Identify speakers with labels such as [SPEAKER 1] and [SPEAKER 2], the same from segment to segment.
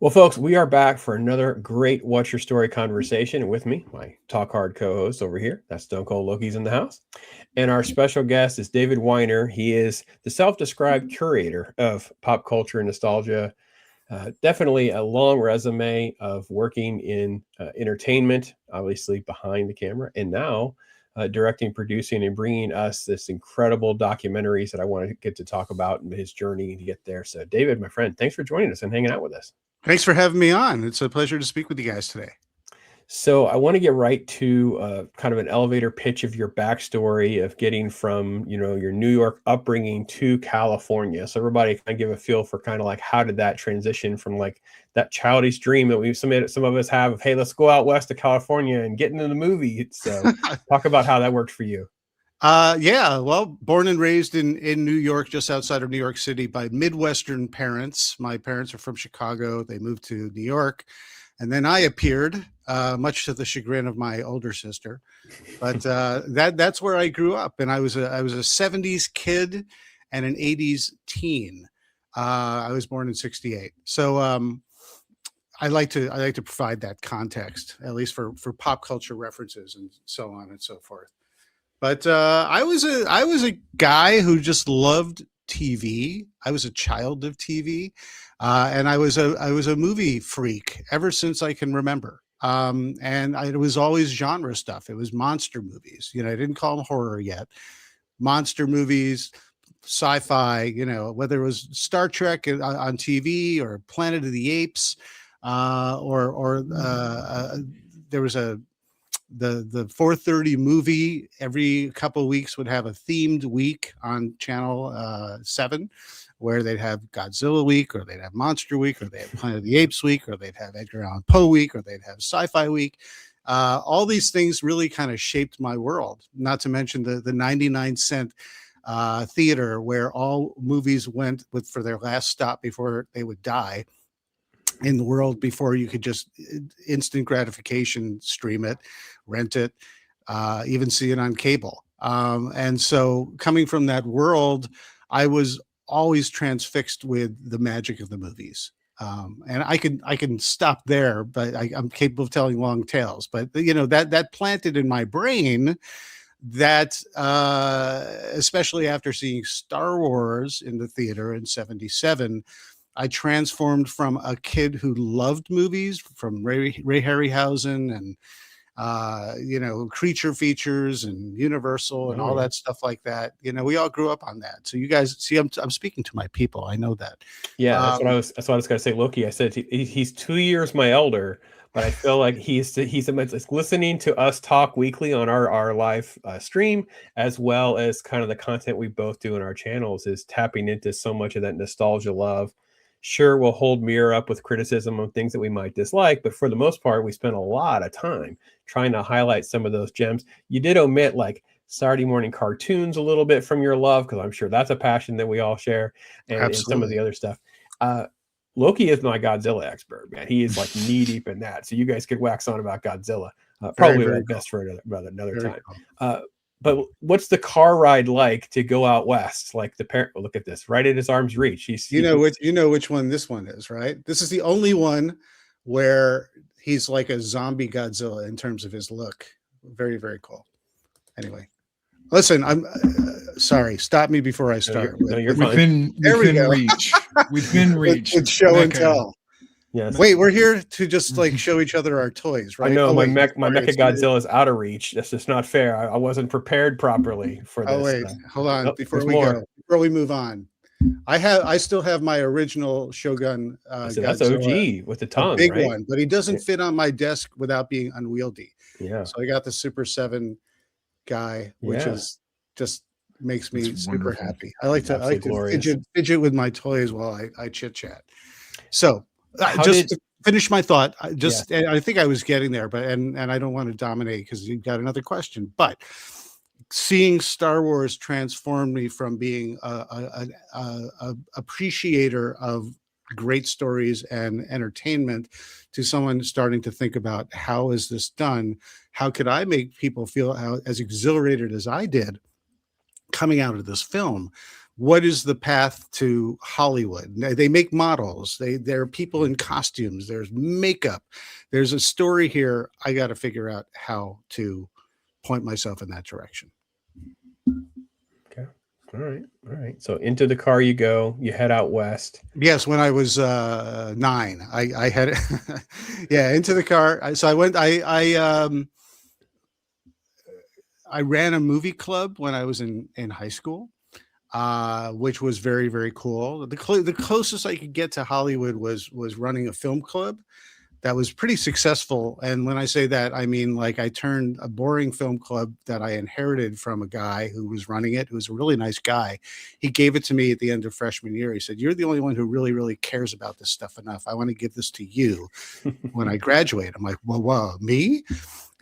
[SPEAKER 1] Well, folks, we are back for another great What's Your Story conversation. And with me, my Talk Hard co host over here, that's Stone Cold Loki's in the house. And our special guest is David Weiner. He is the self described curator of pop culture and nostalgia. Definitely a long resume of working in entertainment, obviously behind the camera, and now directing, producing, and bringing us this incredible documentaries that I want to get to talk about and his journey to get there. So, David, my friend, thanks for joining us and hanging out with us.
[SPEAKER 2] Thanks for having me on. It's a pleasure to speak with you guys today.
[SPEAKER 1] So I want to get right to kind of an elevator pitch of your backstory of getting from, your New York upbringing to California. So everybody can give a feel for kind of like how did that transition from like that childish dream that some of us have of, hey, let's go out west to California and get into the movie. So talk about how that worked for you.
[SPEAKER 2] Yeah, well, born and raised in New York, just outside of New York City by Midwestern parents. My parents are from Chicago. They moved to New York. And then I appeared, much to the chagrin of my older sister. But that's where I grew up. And I was a 70s kid and an 80s teen. I was born in 68. So I like to provide that context, at least for pop culture references and so on and so forth. But I was a guy who just loved TV. I was a child of TV, and I was a movie freak ever since I can remember. And it was always genre stuff. It was monster movies. I didn't call them horror yet. Monster movies, sci-fi. Whether it was Star Trek on TV or Planet of the Apes, or there was the 4:30 movie every couple of weeks would have a themed week on channel 7 where they'd have Godzilla week, or they'd have Monster week, or they'd have Planet of the Apes week, or they'd have Edgar Allan Poe week, or they'd have Sci-Fi week. All these things really kind of shaped my world, not to mention the 99-cent theater where all movies went for their last stop before they would die in the world, before you could just instant gratification stream it, rent it, even see it on cable. And so coming from that world, I was always transfixed with the magic of the movies. And I can stop there, but I'm capable of telling long tales. But that planted in my brain that, especially after seeing Star Wars in the theater in '77, I transformed from a kid who loved movies, from Ray Harryhausen and creature features and Universal and all that stuff like that. We all grew up on that. So you guys see, I'm speaking to my people. I know that.
[SPEAKER 1] Yeah, that's what I was going to say, Loki. I said he's 2 years my elder, but I feel like he's listening to us talk weekly on our live stream, as well as kind of the content we both do in our channels, is tapping into so much of that nostalgia love. Sure, we'll hold mirror up with criticism on things that we might dislike, but for the most part, we spend a lot of time trying to highlight some of those gems. You did omit like Saturday morning cartoons a little bit from your love, because I'm sure that's a passion that we all share, and some of the other stuff. Loki is my Godzilla expert, man. He is like knee deep in that. So you guys could wax on about Godzilla. Probably very best for another time. Cool. But what's the car ride like to go out west? Like the parent, look at this, right at his arm's reach.
[SPEAKER 2] You know which one this one is, right? This is the only one where he's like a zombie Godzilla in terms of his look. Very, very cool. Anyway, listen, I'm sorry. Stop me before I start.
[SPEAKER 1] You're fine.
[SPEAKER 3] Within reach. Within reach.
[SPEAKER 2] It's show and tell. Yes. Wait, we're here to just like show each other our toys, right?
[SPEAKER 1] I know my Mecha Godzilla is out of reach. That's just not fair. I wasn't prepared properly for this.
[SPEAKER 2] Oh wait, hold on. Before we move on, I still have my original Shogun.
[SPEAKER 1] So that's OG with the tongue,
[SPEAKER 2] big one, but he doesn't fit on my desk without being unwieldy.
[SPEAKER 1] Yeah.
[SPEAKER 2] So I got the Super 7 guy, which is just makes me super happy. I like to fidget with my toys while I chit chat. So. To finish my thought, I think I was getting there, but and I don't want to dominate because you got another question. But seeing Star Wars transformed me from being a appreciator of great stories and entertainment to someone starting to think about, how is this done? How could I make people feel as exhilarated as I did coming out of this film? what is the path to Hollywood? They make models. There are people in costumes. There's makeup. There's a story here. I got to figure out how to point myself in that direction.
[SPEAKER 1] Okay. All right. All right. So into the car you go. You head out west.
[SPEAKER 2] Yes, when I was 9, I had yeah, into the car. So I went. I ran a movie club when I was in high school, which was very, very cool. The closest I could get to Hollywood was running a film club that was pretty successful. And when I say that, I mean, like, I turned a boring film club that I inherited from a guy who was running it, who was a really nice guy. He gave it to me at the end of freshman year. He said, "You're the only one who really, really cares about this stuff enough. I want to give this to you when I graduate." I'm like, whoa, me?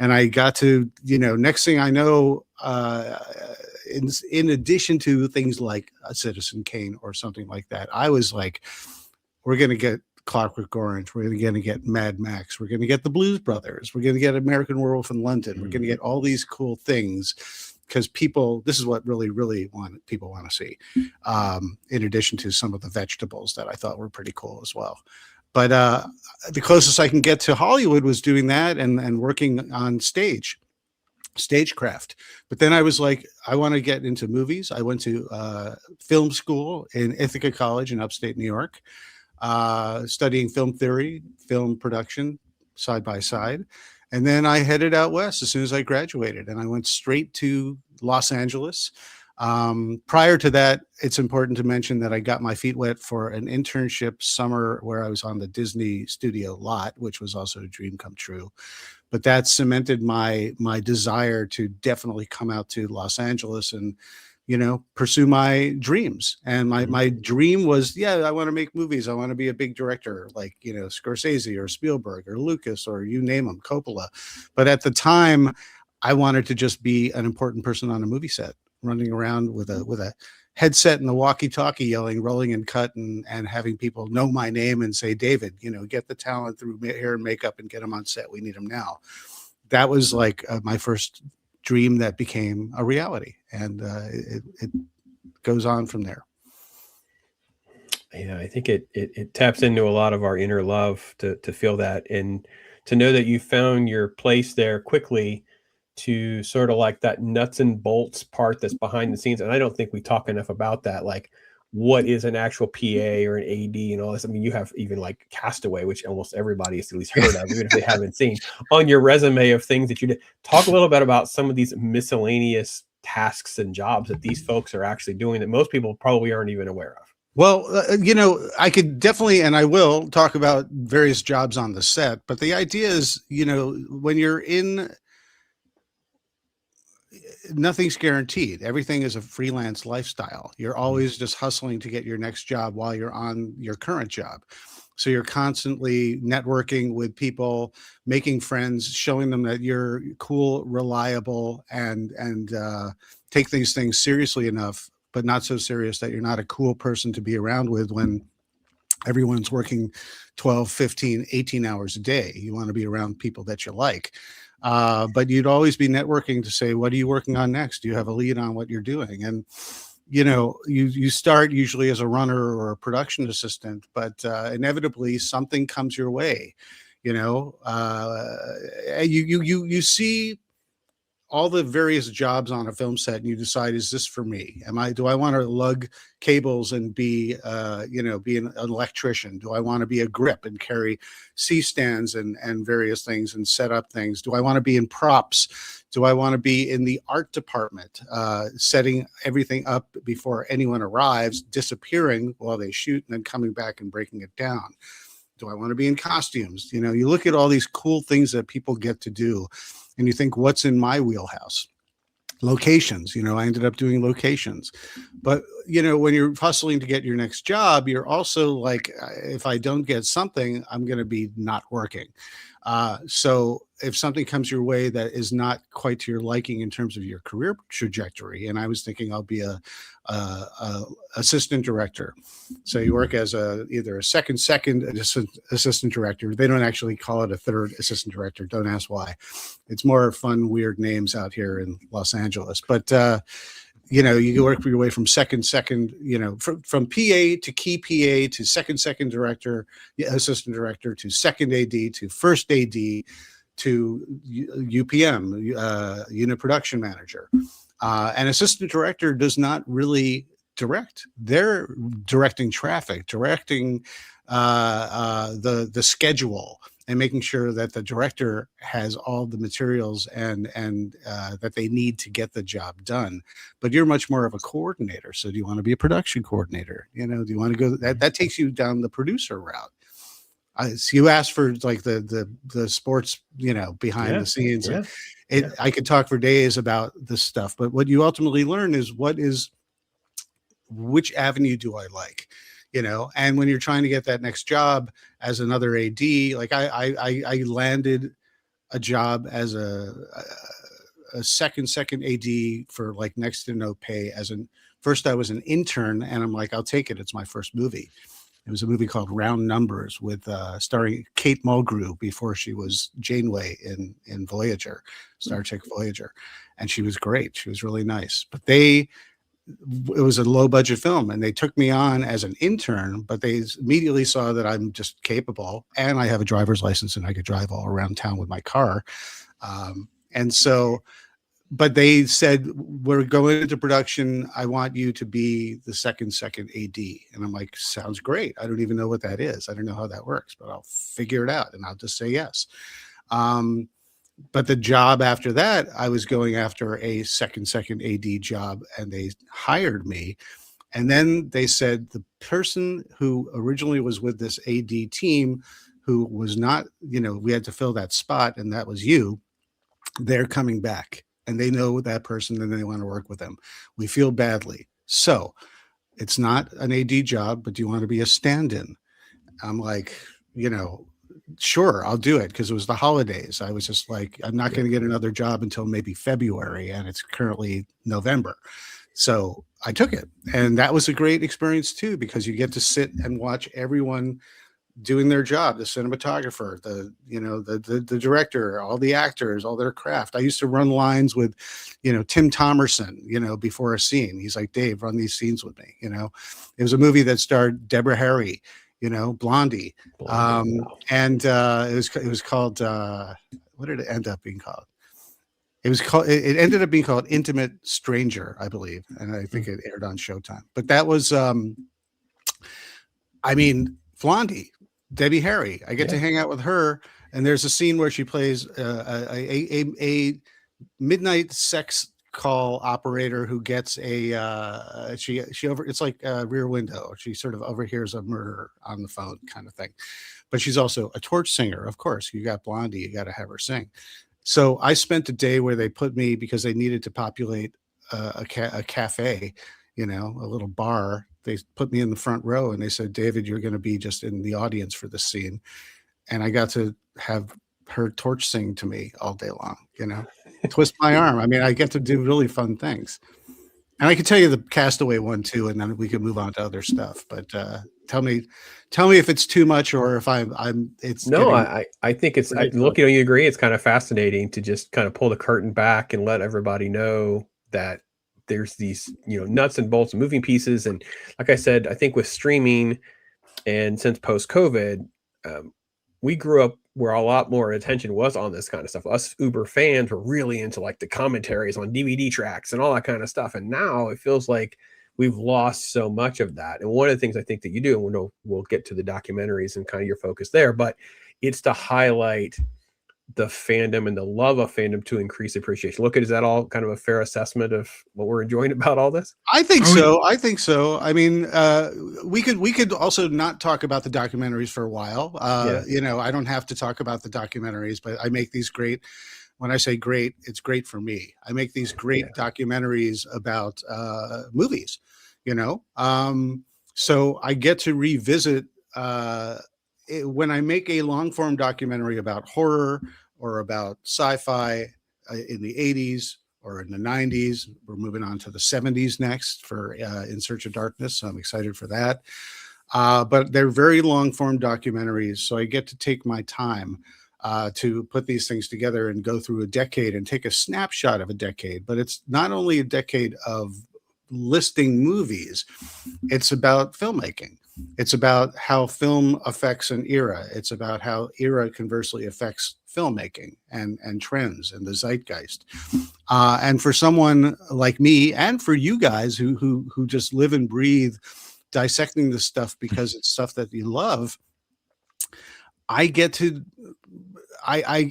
[SPEAKER 2] And I got to, next thing I know, in addition to things like a Citizen Kane or something like that, I was like, we're going to get Clockwork Orange. We're going to get Mad Max. We're going to get the Blues Brothers. We're going to get American Werewolf in London. We're going to get all these cool things because this is what really, really people want to see. In addition to some of the vegetables that I thought were pretty cool as well. But the closest I can get to Hollywood was doing that and working on stagecraft. But then I was like, I want to get into movies. I went to film school in Ithaca College in upstate New York, studying film theory, film production, side by side. And then I headed out west as soon as I graduated, and I went straight to Los Angeles. Prior to that, it's important to mention that I got my feet wet for an internship summer where I was on the Disney studio lot, which was also a dream come true. But that cemented my desire to definitely come out to Los Angeles and, pursue my dreams. And my dream was, I want to make movies. I want to be a big director like, Scorsese or Spielberg or Lucas or you name them, Coppola. But at the time, I wanted to just be an important person on a movie set, running around with a headset and a walkie-talkie yelling, rolling and cut, and having people know my name and say, "David, get the talent through hair and makeup and get them on set. We need them now." That was like my first dream that became a reality. And it goes on from there.
[SPEAKER 1] Yeah, I think it taps into a lot of our inner love to feel that, and to know that you found your place there quickly, to sort of like that nuts and bolts part that's behind the scenes. And I don't think we talk enough about that. Like, what is an actual PA or an AD and all this? I mean, you have even like Castaway, which almost everybody has at least heard of, even if they haven't seen, on your resume of things that you did. Talk a little bit about some of these miscellaneous tasks and jobs that these folks are actually doing that most people probably aren't even aware of.
[SPEAKER 2] Well, I could definitely, and I will talk about various jobs on the set, but the idea is, when you're in, nothing's guaranteed. Everything is a freelance lifestyle. You're always just hustling to get your next job while you're on your current job. So you're constantly networking with people, making friends, showing them that you're cool, reliable, and take these things seriously enough, but not so serious that you're not a cool person to be around with when everyone's working 12, 15, 18 hours a day. You want to be around people that you like. But you'd always be networking to say, what are you working on next? Do you have a lead on what you're doing? And, you start usually as a runner or a production assistant, but inevitably something comes your way. You see all the various jobs on a film set, and you decide, is this for me? Do I want to lug cables and be an electrician? Do I want to be a grip and carry C-stands and various things and set up things? Do I want to be in props? Do I want to be in the art department, setting everything up before anyone arrives, disappearing while they shoot and then coming back and breaking it down? Do I want to be in costumes? You look at all these cool things that people get to do, and you think, what's in my wheelhouse? Locations, I ended up doing locations. But, when you're hustling to get your next job, you're also like, if I don't get something, I'm going to be not working. So if something comes your way that is not quite to your liking in terms of your career trajectory, and I was thinking I'll be a assistant director. So you work as either a second assistant director. They don't actually call it a third assistant director. Don't ask why. It's more fun, weird names out here in Los Angeles. But you know, you can work your way from second, you know, from PA to key PA to second director, assistant director to second AD to first AD to UPM, unit production manager. And assistant director does not really direct. They're directing traffic, directing the schedule, and making sure that the director has all the materials and that they need to get the job done. But you're much more of a coordinator. So do you want to be a production coordinator? You know, do you want to go that takes you down the producer route? So you asked for like the sports, you know, behind the scenes.
[SPEAKER 1] Yeah.
[SPEAKER 2] I could talk for days about this stuff, but what you ultimately learn is which avenue do I like, you know? And when you're trying to get that next job as another AD, like I landed a job as a second AD for like next to no pay. First I was an intern, and I'm like, I'll take it. It's my first movie. It was a movie called Round Numbers with starring Kate Mulgrew before she was Janeway in Voyager, Star Trek Voyager. And she was great. She was really nice. But it was a low budget film, and they took me on as an intern, but they immediately saw that I'm just capable, and I have a driver's license and I could drive all around town with my car. And so, but they said, we're going into production. I want you to be the second AD. And I'm like, sounds great. I don't even know what that is. I don't know how that works, but I'll figure it out and I'll just say yes. But the job after that, I was going after a second AD job, and they hired me. And then they said the person who originally was with this AD team, who was not, you know, we had to fill that spot, and that was you, they're coming back. And they know that person and they want to work with them. We feel badly. So it's not an AD job, but do you want to be a stand-in? I'm like, you know, sure, I'll do it, because it was the holidays. I was just like, I'm not going to get another job until maybe February, and it's currently November. So I took it. And that was a great experience too, because you get to sit and watch everyone doing their job, the cinematographer, the director, all the actors, all their craft. I used to run lines with, you know, Tim Thomerson, you know, before a scene. He's like, Dave, run these scenes with me. You know, it was a movie that starred Deborah Harry, you know, Blondie. And it was called, what did it end up being called? It ended up being called Intimate Stranger, I believe. And I think it aired on Showtime. But that was, I mean, Blondie, Debbie Harry. I get to hang out with her, and there's a scene where she plays a midnight sex call operator who gets it's like a Rear Window. She sort of overhears a murder on the phone kind of thing. But she's also a torch singer. Of course, you got Blondie, you got to have her sing. So I spent a day where they put me, because they needed to populate a cafe, you know, a little bar. They put me in the front row, and they said, David, you're going to be just in the audience for this scene. And I got to have her torch sing to me all day long, you know, twist my arm. I mean, I get to do really fun things. And I can tell you the Castaway one too, and then we can move on to other stuff. But tell me if it's too much, or if it's
[SPEAKER 1] no. I think it's look, you know, you agree. It's kind of fascinating to just kind of pull the curtain back and let everybody know that there's these, you know, nuts and bolts and moving pieces. And like I said, I think with streaming, and since post-COVID, we grew up where a lot more attention was on this kind of stuff. Us Uber fans were really into like the commentaries on DVD tracks and all that kind of stuff. And now it feels like we've lost so much of that. And one of the things I think that you do, and we'll get to the documentaries and kind of your focus there, but it's to highlight the fandom and the love of fandom to increase appreciation. Is that all kind of a fair assessment of what we're enjoying about all this?
[SPEAKER 2] I think so. I mean, we could also not talk about the documentaries for a while. You know, I don't have to talk about the documentaries, but I make these great, when I say great, it's great for me. I make these great documentaries about movies, you know? So I get to revisit when I make a long form documentary about horror or about sci-fi in the 80s or in the 90s. We're moving on to the 70s next for In Search of Darkness. So I'm excited for that. But they're very long form documentaries. So I get to take my time to put these things together and go through a decade and take a snapshot of a decade. But it's not only a decade of listing movies. It's about filmmaking. It's about how film affects an era. It's about how era conversely affects filmmaking and trends and the zeitgeist. And for someone like me, and for you guys who just live and breathe dissecting this stuff because it's stuff that you love, I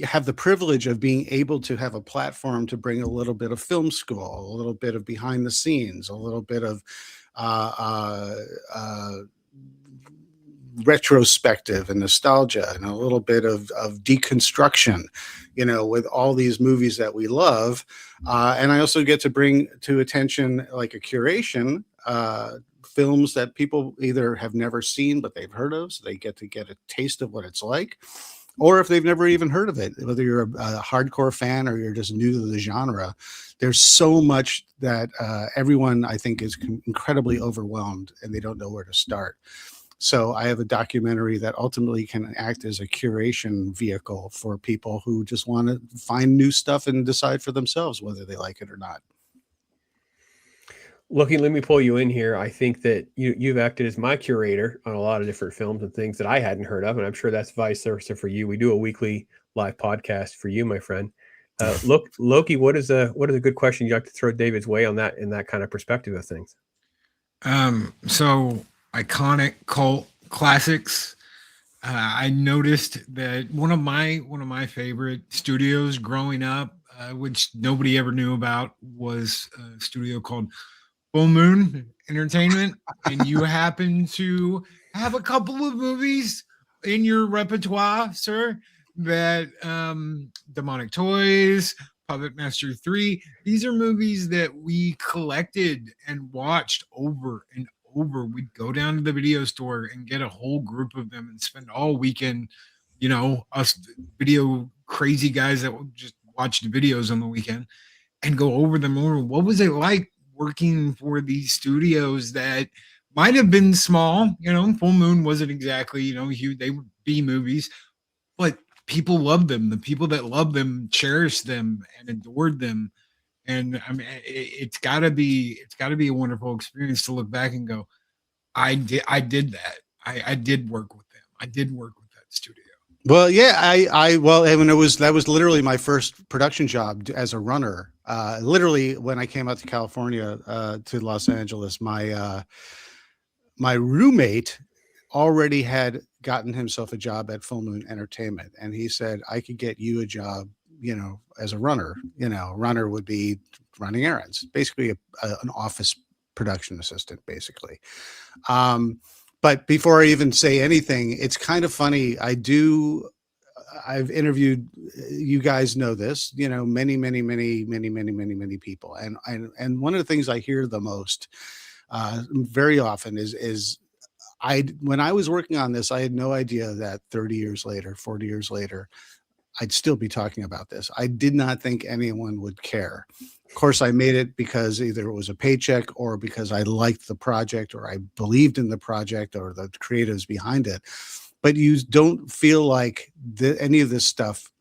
[SPEAKER 2] have the privilege of being able to have a platform to bring a little bit of film school, a little bit of behind the scenes, a little bit of retrospective and nostalgia, and a little bit of deconstruction, with all these movies that we love. And I also get to bring to attention, like a curation, films that people either have never seen but they've heard of, so they get a taste of what it's like, or if they've never even heard of it, whether you're a hardcore fan or you're just new to the genre. There's so much that everyone, I think, is incredibly overwhelmed and they don't know where to start. So I have a documentary that ultimately can act as a curation vehicle for people who just want to find new stuff and decide for themselves whether they like it or not.
[SPEAKER 1] Looking, let me pull you in here. I think that you've acted as my curator on a lot of different films and things that I hadn't heard of, and I'm sure that's vice versa for you. We do a weekly live podcast for you, my friend. Loki, what is a good question you'd like to throw David's way on that, in that kind of perspective of things?
[SPEAKER 3] So iconic cult classics. I noticed that one of my favorite studios growing up, which nobody ever knew about, was a studio called Full Moon Entertainment, and you happen to have a couple of movies in your repertoire, sir. That Demonic Toys, Puppet Master 3. These are movies that we collected and watched over and over. We'd go down to the video store and get a whole group of them and spend all weekend, us video crazy guys that would just watch the videos on the weekend and go over them over. What was it like working for these studios that might have been small? Full Moon wasn't exactly, huge. They would be movies, but people loved them. The people that loved them cherished them and adored them. And I mean, it's gotta be a wonderful experience to look back and go, I did that. I did work with them. I did work with that studio.
[SPEAKER 2] Well, yeah, well, and that was literally my first production job as a runner. Literally, when I came out to California, to Los Angeles, my roommate already had gotten himself a job at Full Moon Entertainment, and he said, I could get you a job, as a runner. Runner would be running errands, basically an office production assistant, basically. But before I even say anything, it's kind of funny. I've interviewed, you guys know this, many people. And one of the things I hear the most, very often is when I was working on this, I had no idea that 30 years later, 40 years later, I'd still be talking about this. I did not think anyone would care. Of course, I made it because either it was a paycheck or because I liked the project or I believed in the project or the creatives behind it. But you don't feel like any of this stuff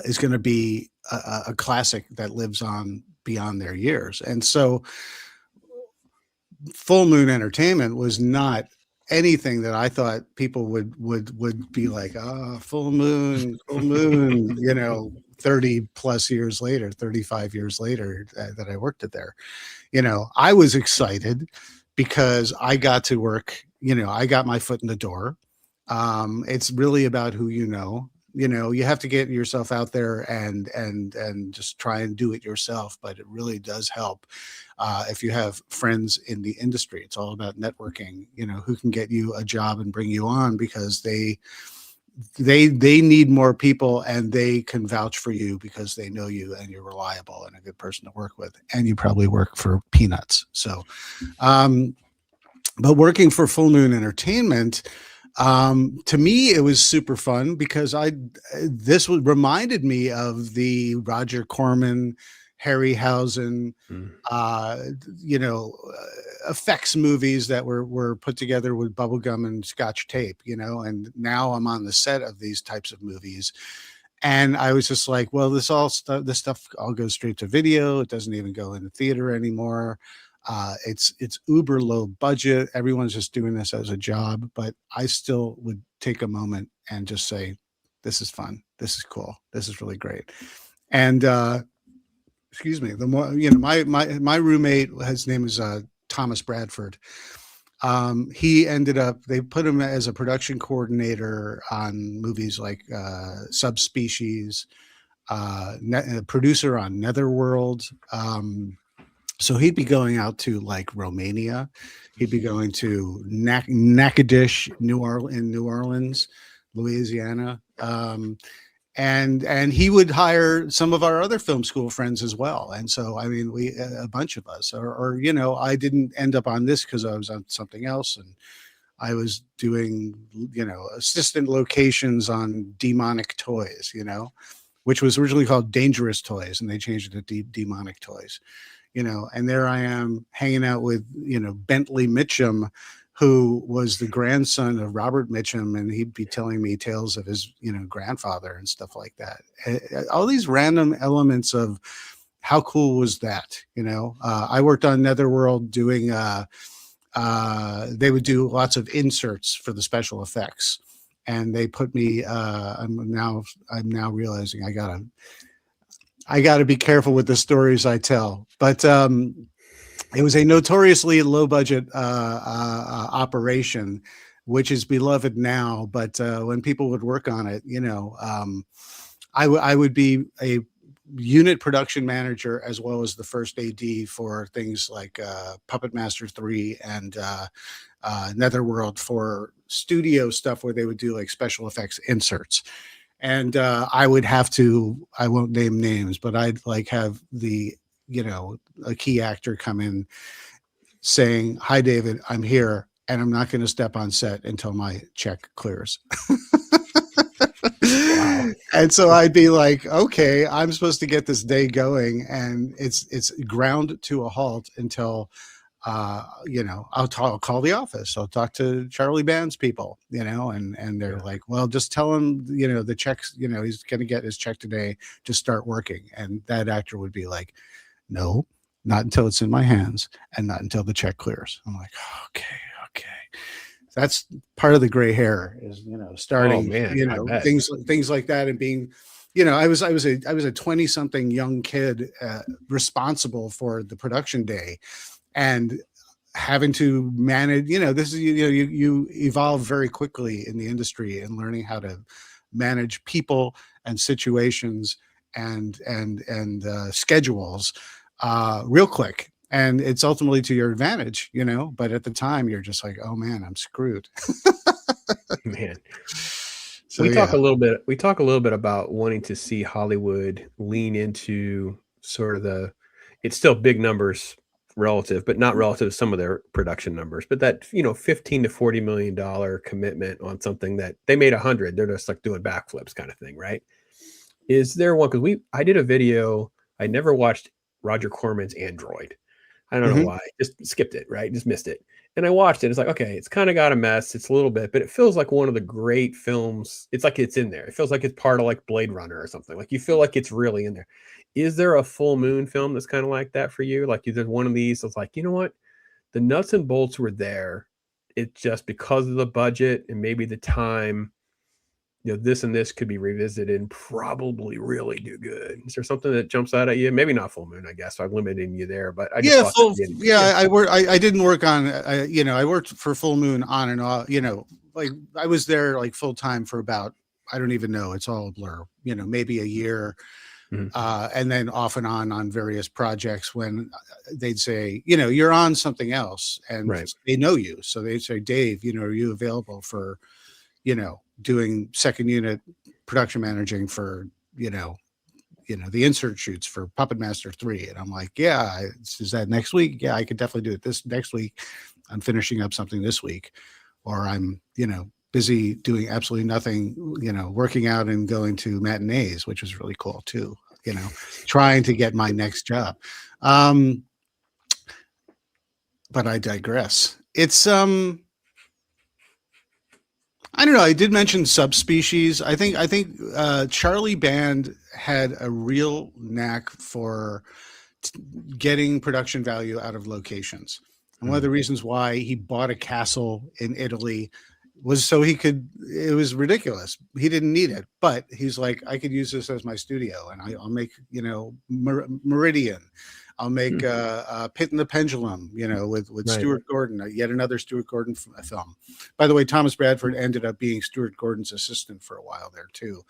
[SPEAKER 2] is going to be a classic that lives on beyond their years. And so Full Moon Entertainment was not anything that I thought people would be like, Full Moon, 30 plus years later, 35 years later that I worked it there. I was excited because I got to work, I got my foot in the door. It's really about who you have to get yourself out there and just try and do it yourself. But it really does help if you have friends in the industry. It's all about networking, who can get you a job and bring you on, because they need more people and they can vouch for you because they know you and you're reliable and a good person to work with, and you probably work for peanuts. So, but working for Full Moon Entertainment, to me, it was super fun because this reminded me of the Roger Corman, Harryhausen, effects movies that were put together with bubblegum and scotch tape, and now I'm on the set of these types of movies. And I was just like, well, this stuff all goes straight to video. It doesn't even go in the theater anymore. It's uber low budget. Everyone's just doing this as a job, but I still would take a moment and just say, this is fun. This is cool. This is really great. And excuse me, the more, my roommate, his name is Thomas Bradford. They put him as a production coordinator on movies like Subspecies, producer on Netherworld. So he'd be going out to like Romania. He'd be going to Natchitoches, New Orleans, Louisiana. And he would hire some of our other film school friends as well. And so, I mean, a bunch of us, or I didn't end up on this because I was on something else, and I was doing, assistant locations on Demonic Toys, which was originally called Dangerous Toys, and they changed it to Demonic Toys, and there I am hanging out with, Bentley Mitchum, who was the grandson of Robert Mitchum, and he'd be telling me tales of his, grandfather and stuff like that. All these random elements of how cool was that, I worked on Netherworld doing, they would do lots of inserts for the special effects, and they put me, I'm now realizing I gotta be careful with the stories I tell, but, it was a notoriously low budget operation, which is beloved now. But when people would work on it, I would be a unit production manager as well as the first AD for things like Puppet Master 3 and Netherworld for studio stuff where they would do like special effects inserts. And I would have to, I won't name names, but I'd like have the a key actor come in saying, "Hi, David, I'm here, and I'm not going to step on set until my check clears." Wow. And so I'd be like, "Okay, I'm supposed to get this day going, and it's ground to a halt until, I'll call the office. I'll talk to Charlie Band's people, and they're like, well, just tell him, the checks, he's going to get his check today. Just start working." And that actor would be like, "No, not until it's in my hands and not until the check clears." I'm like, okay. That's part of the gray hair is, starting, things like that. And being, I was a 20 something young kid responsible for the production day and having to manage, this is, you evolve very quickly in the industry and learning how to manage people and situations and schedules real quick, and it's ultimately to your advantage, but at the time you're just like, oh man, I'm screwed.
[SPEAKER 1] Man.
[SPEAKER 2] So
[SPEAKER 1] we talk a little bit about wanting to see Hollywood lean into sort of it's still big numbers relative, but not relative to some of their production numbers, but that, $15 to $40 million commitment on something that they made 100, they're just like doing backflips kind of thing, right? Is there one? Because I did a video, I never watched Roger Corman's Android. I don't know why. Just skipped it, right? Just missed it. And I watched it. It's like, okay, it's kind of got a mess. It's a little bit, but it feels like one of the great films. It's like it's in there. It feels like it's part of like Blade Runner or something. Like you feel like it's really in there. Is there a Full Moon film that's kind of like that for you? Like there's one of these that's like, you know what? The nuts and bolts were there. It's just because of the budget and maybe the time, this and this could be revisited and probably really do good. Is there something that jumps out at you? Maybe not Full Moon, I guess. I'm limiting you there, but I just
[SPEAKER 2] I didn't work on, I worked for Full Moon on and off, like I was there like full time for about, I don't even know, it's all a blur, maybe a year. And then off and on various projects when they'd say, you're on something else, and they know you. So they'd say, Dave, are you available for, doing second unit production managing for, the insert shoots for Puppet Master 3. And I'm like, yeah, is that next week? Yeah, I could definitely do it this next week. I'm finishing up something this week, or I'm, busy doing absolutely nothing, working out and going to matinees, which was really cool too, trying to get my next job. But I digress. It's, I don't know. I did mention subspecies. I think Charlie Band had a real knack for getting production value out of locations. And one of the reasons why he bought a castle in Italy was so he could, it was ridiculous. He didn't need it, but he's like, I could use this as my studio, and I'll make, Meridian. I'll make Pit and the Pendulum, with right. Stuart Gordon, yet another Stuart Gordon film. By the way, Thomas Bradford ended up being Stuart Gordon's assistant for a while there too.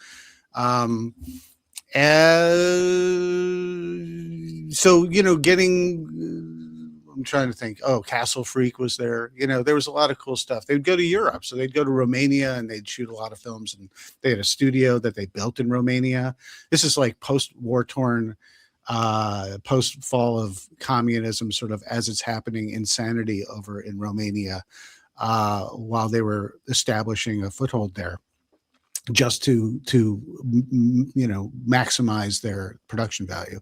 [SPEAKER 2] So, I'm trying to think. Oh, Castle Freak was there. There was a lot of cool stuff. They'd go to Europe. So they'd go to Romania and they'd shoot a lot of films. And they had a studio that they built in Romania. This is like post-war torn, post-fall of communism, sort of as it's happening, insanity over in Romania, while they were establishing a foothold there, just to maximize their production value.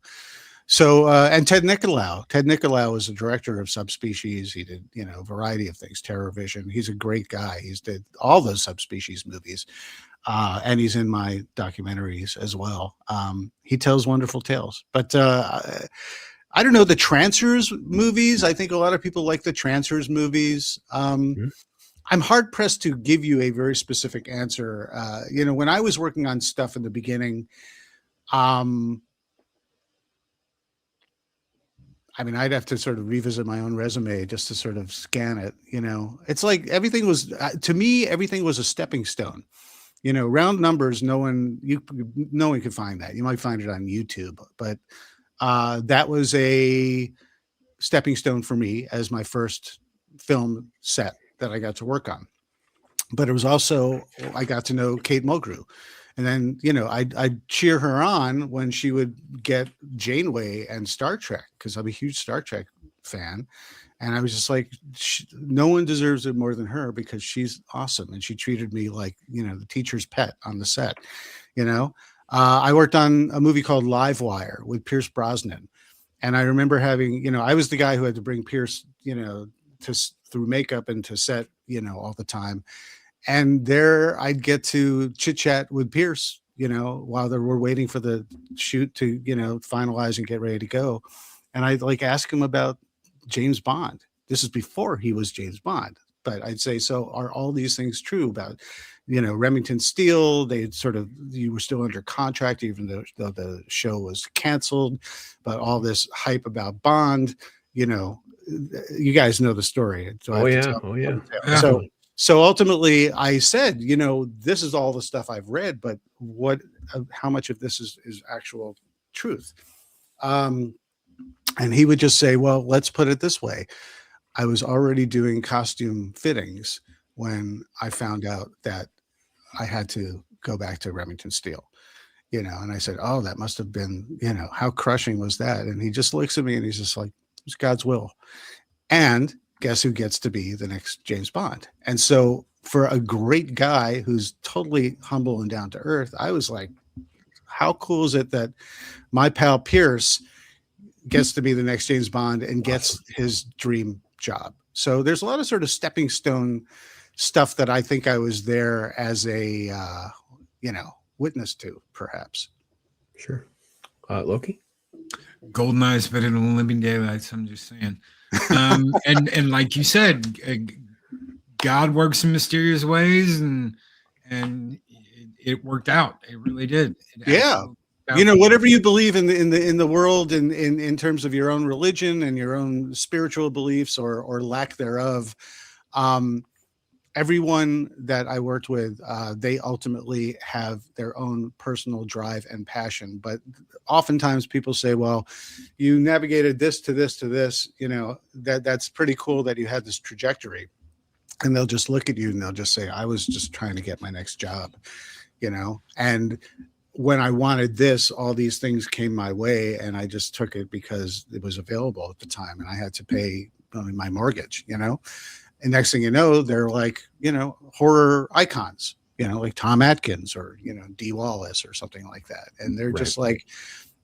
[SPEAKER 2] So, and Ted Nicolau was the director of Subspecies. He did, a variety of things, Terror Vision. He's a great guy. He's did all those Subspecies movies. And he's in my documentaries as well. He tells wonderful tales. But I don't know, the Trancers movies. I think a lot of people like the Trancers movies. I'm hard pressed to give you a very specific answer. When I was working on stuff in the beginning, I'd have to sort of revisit my own resume just to sort of scan it. It's like everything was, to me, everything was a stepping stone. Round numbers, no one could find that. You might find it on YouTube, but that was a stepping stone for me as my first film set that I got to work on. But it was also, I got to know Kate Mulgrew. And then, I'd cheer her on when she would get Janeway and Star Trek, because I'm a huge Star Trek fan. And I was just like, no one deserves it more than her, because she's awesome. And she treated me like, the teacher's pet on the set. I worked on a movie called Live Wire with Pierce Brosnan. And I remember having, I was the guy who had to bring Pierce, through makeup and to set, all the time. And there I'd get to chit chat with Pierce, while they were waiting for the shoot to, finalize and get ready to go. And I'd ask him about James Bond. This is before he was James Bond. But I'd say, so are all these things true about, Remington Steele? You were still under contract, even though the show was canceled. But all this hype about Bond, you guys know the story. So
[SPEAKER 1] oh yeah.
[SPEAKER 2] So ultimately I said, this is all the stuff I've read, but how much of this is actual truth? And he would just say, well, let's put it this way. I was already doing costume fittings when I found out that I had to go back to Remington Steele, and I said, oh, that must have been, how crushing was that? And he just looks at me and he's just like, it's God's will. And guess who gets to be the next James Bond? And so for a great guy who's totally humble and down to earth, I was like, how cool is it that my pal Pierce gets to be the next James Bond and gets his dream job? So there's a lot of sort of stepping stone stuff that I think I was there as a, witness to, perhaps.
[SPEAKER 1] Sure. Loki?
[SPEAKER 3] GoldenEye's better than Living Daylights, I'm just saying. And like you said, God works in mysterious ways, and it worked out. It really did.
[SPEAKER 2] Whatever you believe in the world, in terms of your own religion and your own spiritual beliefs or lack thereof, everyone that I worked with, they ultimately have their own personal drive and passion. But oftentimes people say, well, you navigated this to this to this, that's pretty cool that you had this trajectory. And they'll just look at you and they'll just say, I was just trying to get my next job, and when I wanted this, all these things came my way, and I just took it because it was available at the time, and I had to pay my mortgage, And next thing you know, they're like, horror icons, like Tom Atkins or, Dee Wallace or something like that. And they're just like,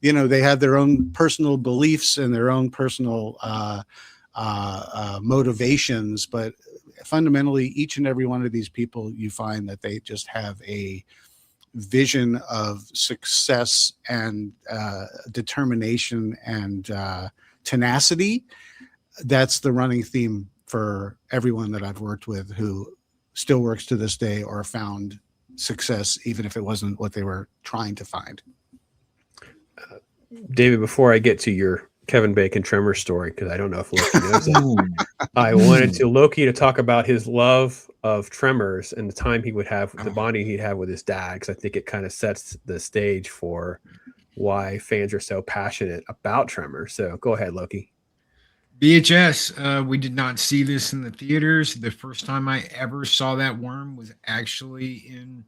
[SPEAKER 2] they have their own personal beliefs and their own personal motivations, but fundamentally, each and every one of these people, you find that they just have a vision of success and determination and tenacity. That's the running theme for everyone that I've worked with who still works to this day or found success, even if it wasn't what they were trying to find.
[SPEAKER 1] David, before I get to your Kevin Bacon Tremors story, because I don't know if Loki knows it, I wanted to Loki to talk about his love of Tremors and the time he would have, the bonding he'd have with his dad, because I think it kind of sets the stage for why fans are so passionate about Tremors. So go ahead, Loki.
[SPEAKER 3] VHS. We did not see this in the theaters. The first time I ever saw that worm was actually in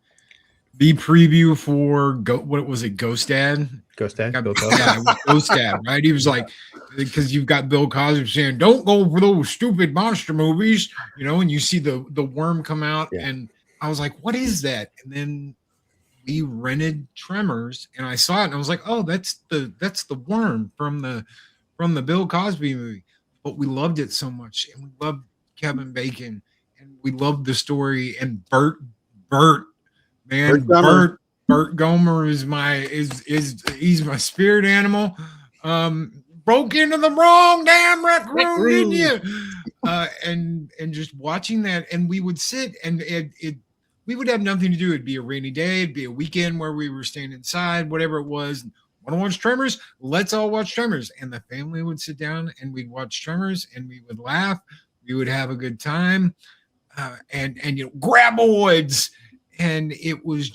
[SPEAKER 3] the preview for what was it, Ghost Dad?
[SPEAKER 1] Ghost Dad?
[SPEAKER 3] Yeah, it was Ghost Dad, right? He was like, because you've got Bill Cosby saying, "Don't go for those stupid monster movies," you know, and you see the worm come out, and I was like, "What is that?" And then we rented Tremors, and I saw it, and I was like, "Oh, that's the worm from the Bill Cosby movie." But we loved it so much, and we loved Kevin Bacon, and we loved the story, and Bert, man, Bert Gomer is he's my spirit animal. Broke into the wrong damn rec room, didn't you? And just watching that, and we would sit, and we would have nothing to do. It'd be a rainy day, it'd be a weekend where we were staying inside, whatever it was. Want to watch Tremors? Let's all watch Tremors. And the family would sit down and we'd watch Tremors, and we would laugh. We would have a good time, and you know, graboids. And it was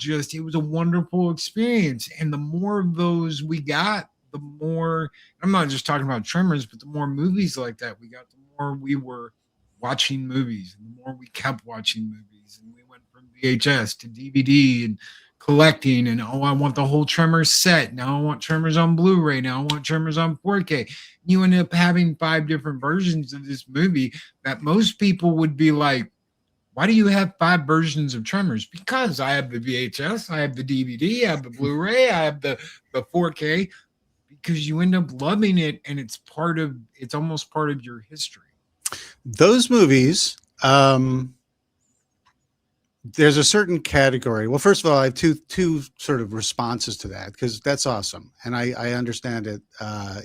[SPEAKER 3] a wonderful experience. And the more of those we got, the more, I'm not just talking about Tremors, but the more movies like that we got, the more we were watching movies, and the more we kept watching movies. And we went from VHS to DVD and collecting, and I want the whole Tremors set. Now I want Tremors on Blu-ray. Now I want Tremors on 4K. You end up having 5 different versions of this movie that most people would be like, why do you have 5 versions of Tremors? Because I have the VHS, I have the DVD, I have the Blu-ray, I have the 4K, because you end up loving it, and it's almost part of your history.
[SPEAKER 2] Those movies, there's a certain category. Well, first of all, I have two sort of responses to that, because that's awesome, and I understand it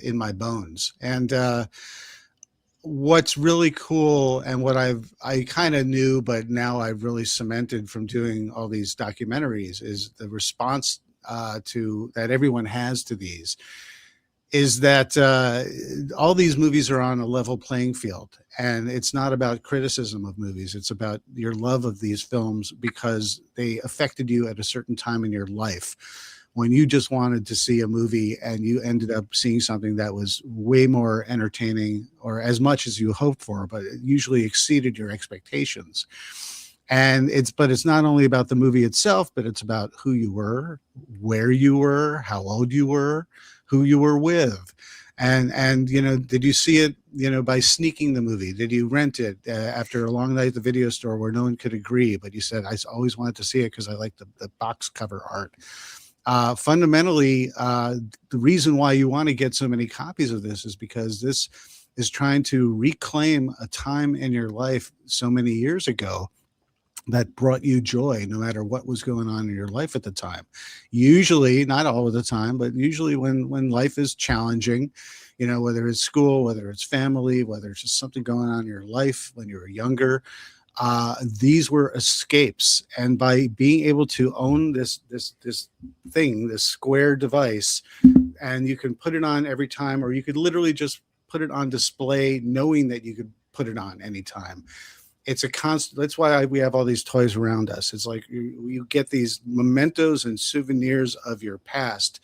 [SPEAKER 2] in my bones. And what's really cool, and what I kind of knew, but now I've really cemented from doing all these documentaries, is the response to that everyone has to these, is that all these movies are on a level playing field, and it's not about criticism of movies. It's about your love of these films because they affected you at a certain time in your life when you just wanted to see a movie, and you ended up seeing something that was way more entertaining, or as much as you hoped for, but it usually exceeded your expectations. And it's not only about the movie itself, but it's about who you were, where you were, how old you were, who you were with. And you know, did you see it, you know, by sneaking the movie? Did you rent it after a long night at the video store where no one could agree, but you said, I always wanted to see it because I like the box cover art? Fundamentally, the reason why you want to get so many copies of this is because this is trying to reclaim a time in your life so many years ago that brought you joy, no matter what was going on in your life at the time. Usually, not all of the time, but usually when life is challenging, you know, whether it's school, whether it's family, whether it's just something going on in your life when you were younger, these were escapes. And by being able to own this thing, this square device, and you can put it on every time, or you could literally just put it on display knowing that you could put it on anytime. It's a constant. That's why we have all these toys around us. It's like you get these mementos and souvenirs of your past,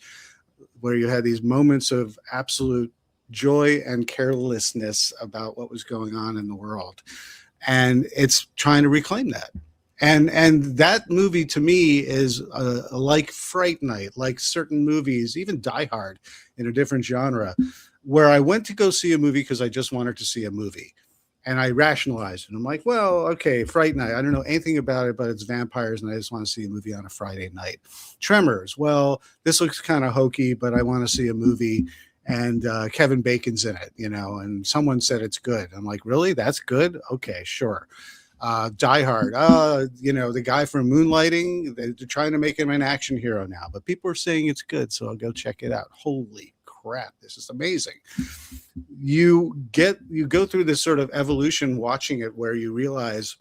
[SPEAKER 2] where you had these moments of absolute joy and carelessness about what was going on in the world. And it's trying to reclaim that. And that movie to me is like Fright Night, like certain movies, even Die Hard in a different genre, where I went to go see a movie because I just wanted to see a movie. And I rationalized it. I'm like, well, okay, Fright Night. I don't know anything about it, but it's vampires, and I just want to see a movie on a Friday night. Tremors. Well, this looks kind of hokey, but I want to see a movie, and Kevin Bacon's in it, you know, and someone said it's good. I'm like, really? That's good? Okay, sure. Die Hard, you know, the guy from Moonlighting, they're trying to make him an action hero now, but people are saying it's good, so I'll go check it out. Holy crap, this is amazing. You go through this sort of evolution watching it, where you realize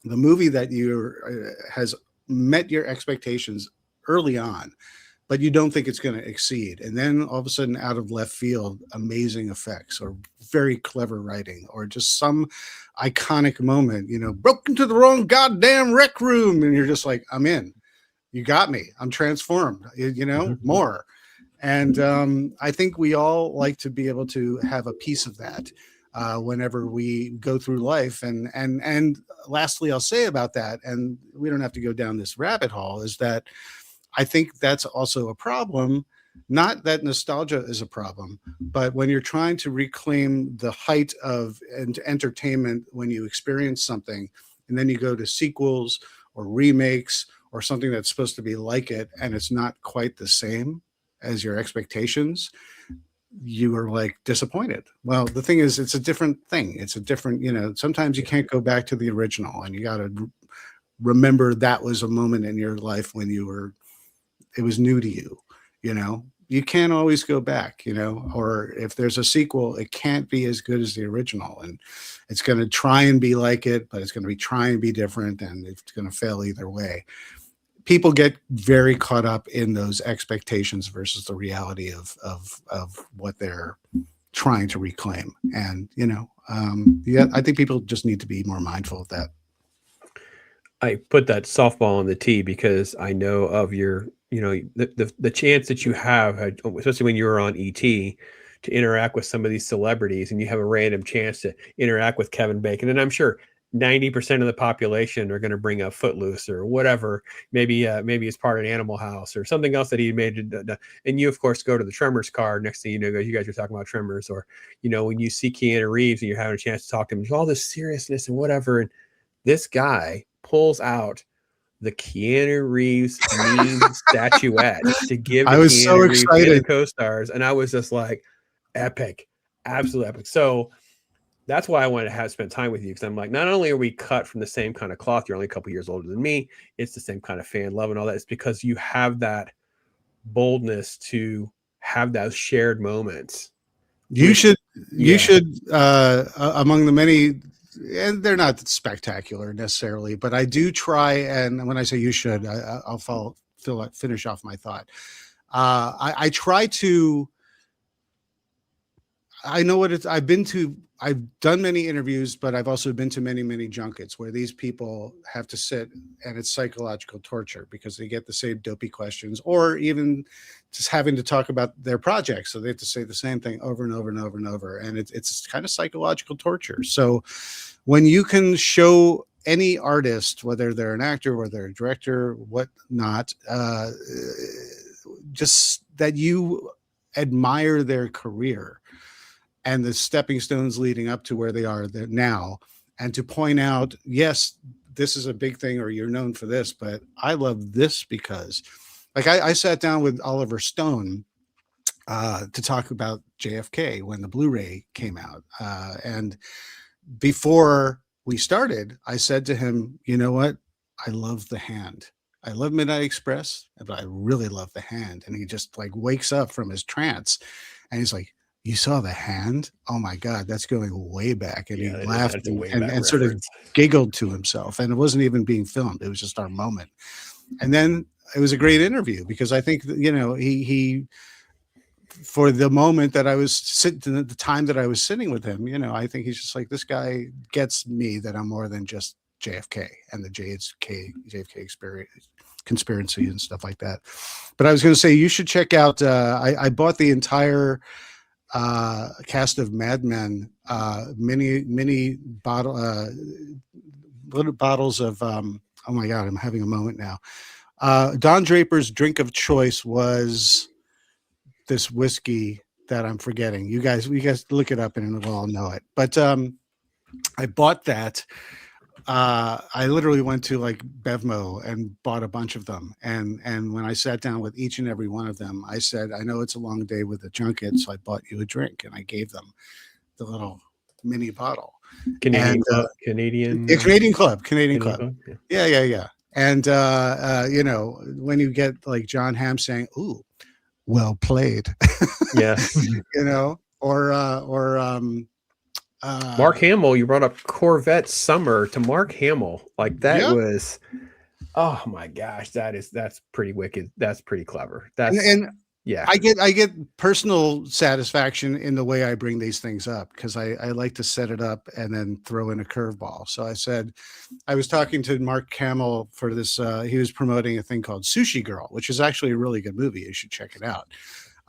[SPEAKER 2] the movie that you has met your expectations early on, but you don't think it's going to exceed. And then all of a sudden, out of left field, amazing effects or very clever writing or just some iconic moment, you know, broke into the wrong goddamn rec room. And you're just like, I'm in. You got me. I'm transformed, you know, more. And I think we all like to be able to have a piece of that whenever we go through life. And lastly, I'll say about that, and we don't have to go down this rabbit hole, is that I think that's also a problem. Not that nostalgia is a problem, but when you're trying to reclaim the height of entertainment when you experience something, and then you go to sequels or remakes or something that's supposed to be like it, and it's not quite the same as your expectations, you are like disappointed. Well, the thing is, it's a different thing. It's a different, you know, sometimes you can't go back to the original, and you got to remember that was a moment in your life when it was new to you, you know. You can't always go back, you know, or if there's a sequel, it can't be as good as the original, and it's going to try and be like it, but it's going to be try and be different, and it's going to fail either way. People get very caught up in those expectations versus the reality of what they're trying to reclaim. And, you know, yeah, I think people just need to be more mindful of that.
[SPEAKER 1] I put that softball on the tee because I know of your, you know, the chance that you have, especially when you were on ET, to interact with some of these celebrities, and you have a random chance to interact with Kevin Bacon. And I'm sure 90% of the population are going to bring up Footloose or whatever, maybe it's part of Animal House or something else that he made. And you, of course, go to the Tremors card. Next thing you know, you guys are talking about Tremors, or, you know, when you see Keanu Reeves and you're having a chance to talk to him, there's all this seriousness and whatever. And this guy pulls out the Keanu Reeves meme statuette to give to
[SPEAKER 2] I was
[SPEAKER 1] Keanu
[SPEAKER 2] so
[SPEAKER 1] Reeves and
[SPEAKER 2] excited.
[SPEAKER 1] the co-stars, and I was just like, epic, absolute epic. So that's why I wanted to spend time with you, because I'm like, not only are we cut from the same kind of cloth, you're only a couple years older than me, it's the same kind of fan love and all that. It's because you have that boldness to have those shared moments.
[SPEAKER 2] You should among the many, and they're not spectacular necessarily, but I do try, and when I say you should, I'll finish off my thought. I try to, I know what it's, I've done many interviews, but I've also been to many, many junkets where these people have to sit, and it's psychological torture because they get the same dopey questions, or even just having to talk about their projects. So they have to say the same thing over and over and over and over. And it's kind of psychological torture. So when you can show any artist, whether they're an actor, whether they're a director, whatnot, just that you admire their career and the stepping stones leading up to where they are now, and to point out, yes, this is a big thing, or you're known for this, but I love this because, like, I sat down with Oliver Stone to talk about JFK when the Blu-ray came out. And before we started, I said to him, you know what? I love The Hand. I love Midnight Express, but I really love The Hand. And he just like wakes up from his trance and he's like, you saw The Hand? Oh my God, that's going way back. And he laughed and sort of giggled to himself. And it wasn't even being filmed. It was just our moment. And then it was a great interview because I think that, you know, he for the moment that I was sitting, at the time that I was sitting with him, you know, I think he's just like, this guy gets me that I'm more than just JFK and the JFK experience, conspiracy and stuff like that. But I was going to say, you should check out, I bought the entire cast of Mad Men, mini bottle, little bottles of, oh my God, I'm having a moment now. Don Draper's drink of choice was this whiskey that I'm forgetting. You guys look it up and we'll all know it. But I bought that. I literally went to like Bevmo and bought a bunch of them. And when I sat down with each and every one of them, I said, I know it's a long day with the junket, so I bought you a drink, and I gave them the little mini bottle.
[SPEAKER 1] Canadian
[SPEAKER 2] And
[SPEAKER 1] Club, Canadian
[SPEAKER 2] Canadian Club.
[SPEAKER 1] Yeah.
[SPEAKER 2] And you know, when you get like John Hamm saying, "Ooh, well played,"
[SPEAKER 1] Yes.
[SPEAKER 2] you know, or
[SPEAKER 1] Mark Hamill, you brought up Corvette Summer to Mark Hamill. Like that
[SPEAKER 2] yeah.
[SPEAKER 1] was, oh my gosh, that's pretty wicked. That's pretty clever. That's
[SPEAKER 2] And
[SPEAKER 1] yeah.
[SPEAKER 2] I get personal satisfaction in the way I bring these things up, because I like to set it up and then throw in a curveball. So I said, I was talking to Mark Hamill for this. He was promoting a thing called Sushi Girl, which is actually a really good movie. You should check it out.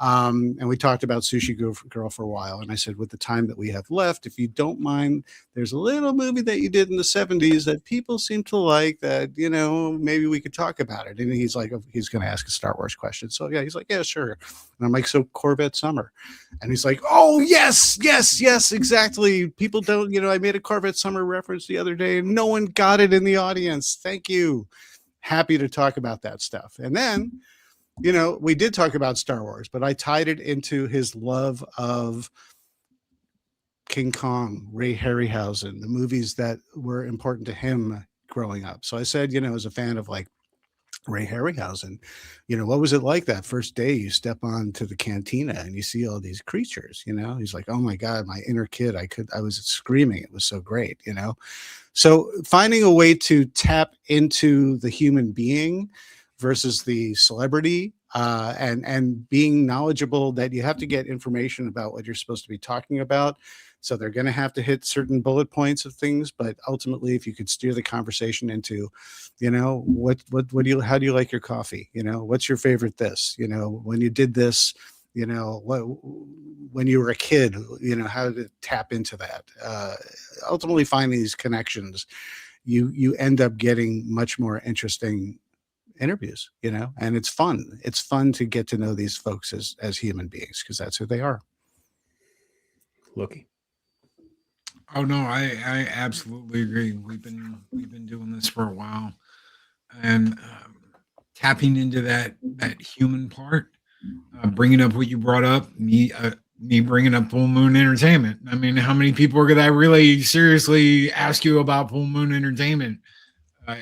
[SPEAKER 2] And we talked about Sushi Girl for a while. And I said, with the time that we have left, if you don't mind, there's a little movie that you did in the 70s that people seem to like that, you know, maybe we could talk about it. And he's like, he's going to ask a Star Wars question. So yeah, he's like, yeah, sure. And I'm like, so Corvette Summer. And he's like, oh, yes, exactly. People don't, you know, I made a Corvette Summer reference the other day and no one got it in the audience. Thank you. Happy to talk about that stuff. And then, you know, we did talk about Star Wars, but I tied it into his love of King Kong, Ray Harryhausen, the movies that were important to him growing up. So I said, you know, as a fan of like Ray Harryhausen, you know, what was it like that first day you step onto the cantina and you see all these creatures, you know? He's like, oh my God, my inner kid, I was screaming. It was so great, you know? So finding a way to tap into the human being versus the celebrity, and being knowledgeable that you have to get information about what you're supposed to be talking about. So they're going to have to hit certain bullet points of things, but ultimately, if you could steer the conversation into, you know, how do you like your coffee? You know, what's your favorite this? You know, when you did this, you know, when you were a kid, you know, how to tap into that. Ultimately, find these connections, you end up getting much more interesting interviews, you know, and it's fun to get to know these folks as human beings, because that's who they are.
[SPEAKER 1] Loki.
[SPEAKER 3] Oh no, I absolutely agree. We've been doing this for a while, and tapping into that human part, bringing up what you brought up, me bringing up Full Moon Entertainment. I mean, how many people are gonna really seriously ask you about Full Moon Entertainment?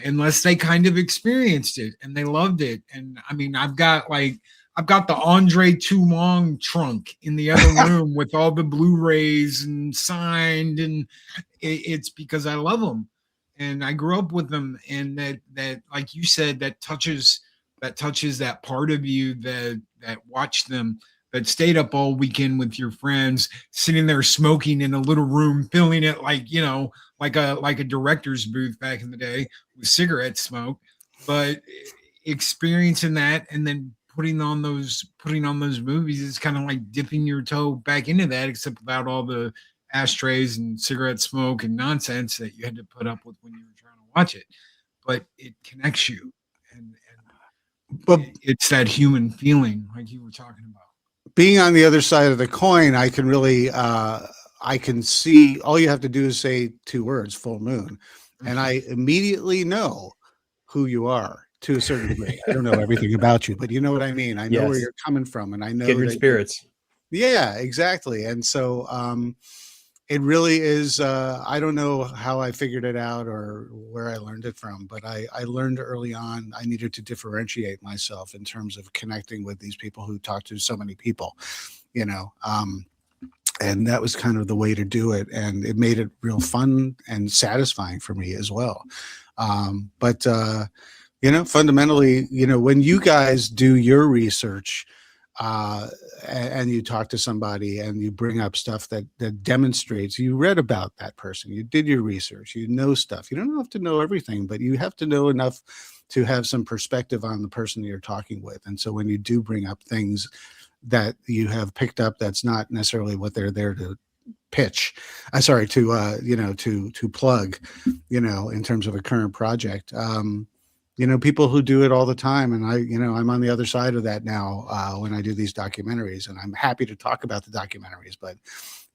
[SPEAKER 3] Unless they kind of experienced it and they loved it. And I mean, I've got the Andre Too Long trunk in the other room with all the Blu-rays and signed, and it's because I love them and I grew up with them. And that like you said, that touches that part of you that watched them, that stayed up all weekend with your friends, sitting there smoking in a little room, feeling it like, you know, like a director's booth back in the day with cigarette smoke, but experiencing that and then putting on those movies is kind of like dipping your toe back into that, except without all the ashtrays and cigarette smoke and nonsense that you had to put up with when you were trying to watch it. But it connects you, and
[SPEAKER 2] But
[SPEAKER 3] it's that human feeling like you were talking about.
[SPEAKER 2] Being on the other side of the coin, I can really I can see, all you have to do is say two words, full moon, and I immediately know who you are to a certain degree. I don't know everything about you, but you know what I mean. I know where you're coming from, and I know
[SPEAKER 1] Kindred spirits.
[SPEAKER 2] Yeah, exactly. And so it really is, I don't know how I figured it out or where I learned it from, but I learned early on I needed to differentiate myself in terms of connecting with these people who talk to so many people, you know, and that was kind of the way to do it. And it made it real fun and satisfying for me as well. But you know, fundamentally, you know, when you guys do your research, and you talk to somebody and you bring up stuff that demonstrates you read about that person, you did your research, you know stuff. You don't have to know everything, but you have to know enough to have some perspective on the person you're talking with. And so when you do bring up things that you have picked up, that's not necessarily what they're there to pitch. To you know, to plug, you know, in terms of a current project. You know, people who do it all the time. And I'm on the other side of that now when I do these documentaries, and I'm happy to talk about the documentaries, but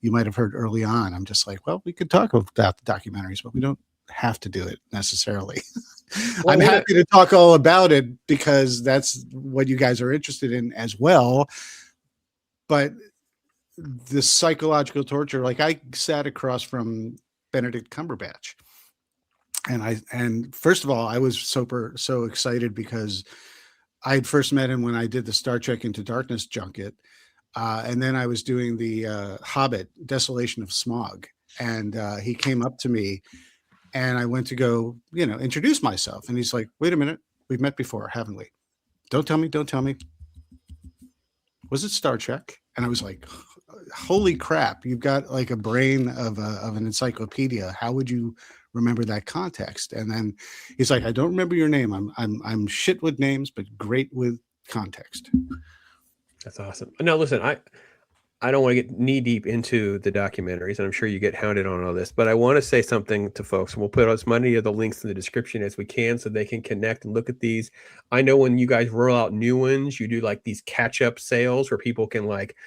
[SPEAKER 2] you might have heard early on, I'm just like, well, we could talk about the documentaries, but we don't have to do it necessarily.
[SPEAKER 1] Well,
[SPEAKER 2] I'm happy to talk all about it because that's what you guys are interested in as well. But the psychological torture, like I sat across from Benedict Cumberbatch. And first of all, I was so excited because I had first met him when I did the Star Trek Into Darkness junket. And then I was doing the Hobbit, Desolation of Smog. And he came up to me and I went to go, introduce myself. And he's like, wait a minute, we've met before, haven't we? Don't tell me. Was it Star Trek? And I was like, holy crap, you've got like a brain of an encyclopedia. How would you remember that context? And then he's like, I don't remember your name. I'm shit with names, but great with context.
[SPEAKER 1] That's awesome. Now, listen, I don't want to get knee deep into the documentaries, and I'm sure you get hounded on all this, but I want to say something to folks, and we'll put as many of the links in the description as we can so they can connect and look at these. I know when you guys roll out new ones, you do like these catch-up sales where people can like,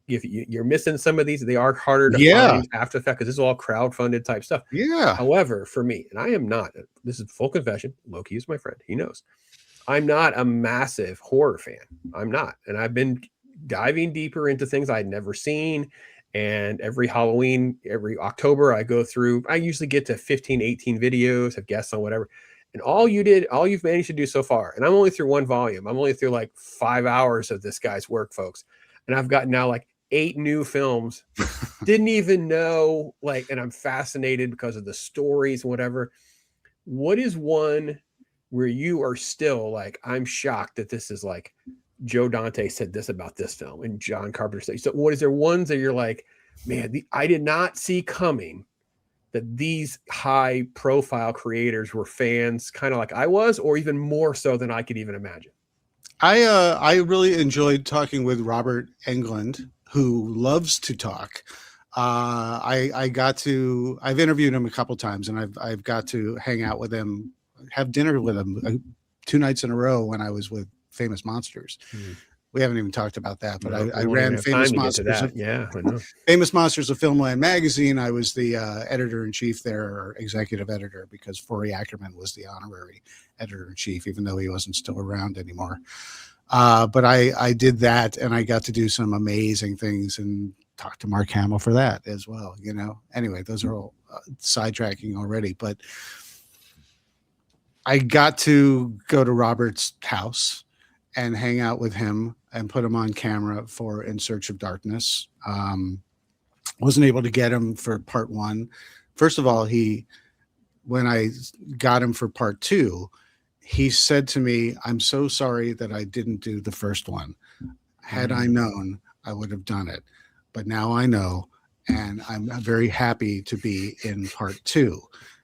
[SPEAKER 1] if you're missing some of these, they are harder to find after the fact because this is all crowdfunded type stuff.
[SPEAKER 2] Yeah.
[SPEAKER 1] However, for me, and I am not, this is full confession, Loki is my friend, he knows. I'm not a massive horror fan. I'm not. And I've been diving deeper into things I'd never seen. And every Halloween, every October, I go through, I usually get to 15, 18 videos, have guests on whatever. And all you've managed to do so far, and I'm only through one volume. I'm only through like 5 hours of this guy's work, folks. And I've got now like 8 new films. Didn't even know, and I'm fascinated because of the stories and whatever. What is one where you are still like, I'm shocked that this is like, Joe Dante said this about this film and John Carpenter said, so what is there ones that you're like, man, I did not see coming that these high profile creators were fans kind of like I was, or even more so than I could even imagine?
[SPEAKER 2] I really enjoyed talking with Robert Englund, who loves to talk. I've interviewed him a couple times, and I've got to hang out with him, have dinner with him 2 nights in a row when I was with Famous Monsters. We haven't even talked about that, but I ran Famous Monsters.
[SPEAKER 1] I know.
[SPEAKER 2] Famous Monsters of Filmland magazine. I was the editor-in-chief there, or executive editor, because Forey Ackerman was the honorary editor-in-chief, even though he wasn't still around anymore. But I did that, and I got to do some amazing things and talk to Mark Hamill for that as well. Anyway, those are all sidetracking already, but I got to go to Robert's house and hang out with him and put him on camera for In Search of Darkness. Wasn't able to get him for part 1. First of all, when I got him for part 2, he said to me, I'm so sorry that I didn't do the first one. Had I known, I would have done it. But now I know, and I'm very happy to be in part 2.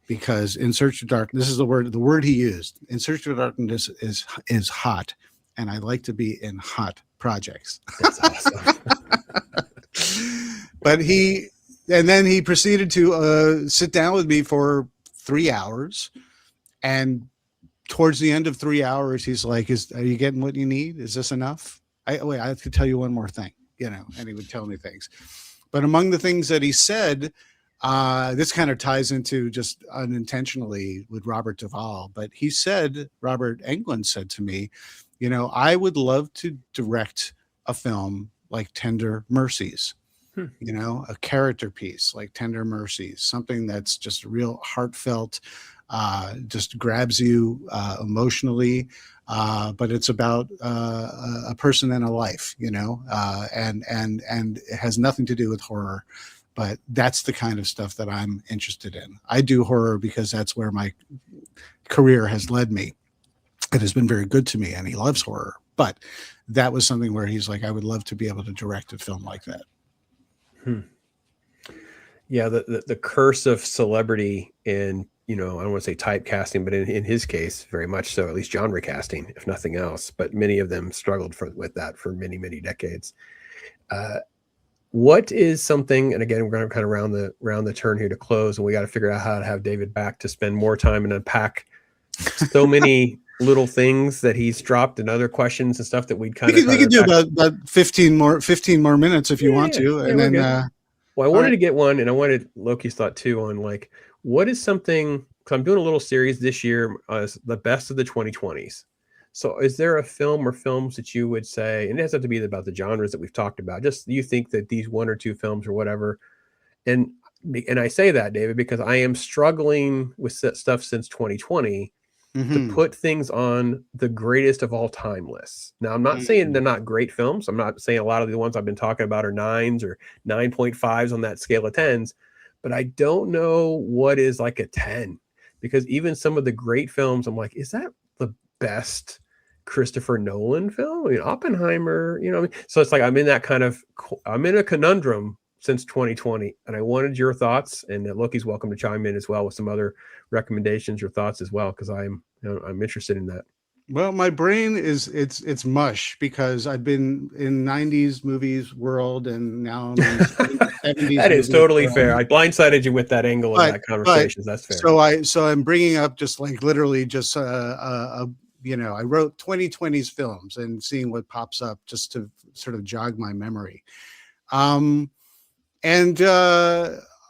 [SPEAKER 2] Because In Search of Darkness, this is the word he used. In Search of Darkness is hot, and I like to be in hot projects.
[SPEAKER 1] That's awesome.
[SPEAKER 2] But then he proceeded to sit down with me for 3 hours, and towards the end of 3 hours, he's like, are you getting what you need? Is this enough? I have to tell you one more thing, and he would tell me things. But among the things that he said, this kind of ties into just unintentionally with Robert Duvall, but Robert Englund said to me, I would love to direct a film like Tender Mercies, a character piece like Tender Mercies, something that's just real heartfelt, just grabs you emotionally, but it's about a person and a life, and it has nothing to do with horror. But that's the kind of stuff that I'm interested in. I do horror because that's where my career has led me. It has been very good to me, and he loves horror. But that was something where he's like, I would love to be able to direct a film like that.
[SPEAKER 1] Yeah, the curse of celebrity in, I don't want to say typecasting, but in his case, very much so, at least genre casting, if nothing else. But many of them struggled with that for many, many decades. What is something, and again, we're going to kind of round the turn here to close, and we got to figure out how to have David back to spend more time and unpack so many little things that he's dropped and other questions and stuff that we could
[SPEAKER 2] do about 15 more minutes if you want to. And then,
[SPEAKER 1] well, I wanted to get one, and I wanted Loki's thought too on like, what is something, because I'm doing a little series this year, the best of the 2020s. So is there a film or films that you would say, and it doesn't have to be about the genres that we've talked about, just you think that these 1 or 2 films or whatever, and and I say that, David, because I am struggling with stuff since 2020 to put things on the greatest of all time lists. Now, I'm not saying they're not great films. I'm not saying a lot of the ones I've been talking about are 9s or 9.5s on that scale of 10s, but I don't know what is like a 10, because even some of the great films, I'm like, is that the best Christopher Nolan film? I mean, Oppenheimer, you know, what I mean? So it's like I'm in a conundrum since 2020, and I wanted your thoughts, and Loki's welcome to chime in as well with some other recommendations or thoughts as well, because I'm interested in that.
[SPEAKER 2] Well, my brain is it's mush because I've been in 90s movies world, and now I'm in 70s.
[SPEAKER 1] That is totally fair. I blindsided you with that angle of that conversation. That's fair.
[SPEAKER 2] So I'm bringing up just like literally just I wrote 2020s films and seeing what pops up just to sort of jog my memory.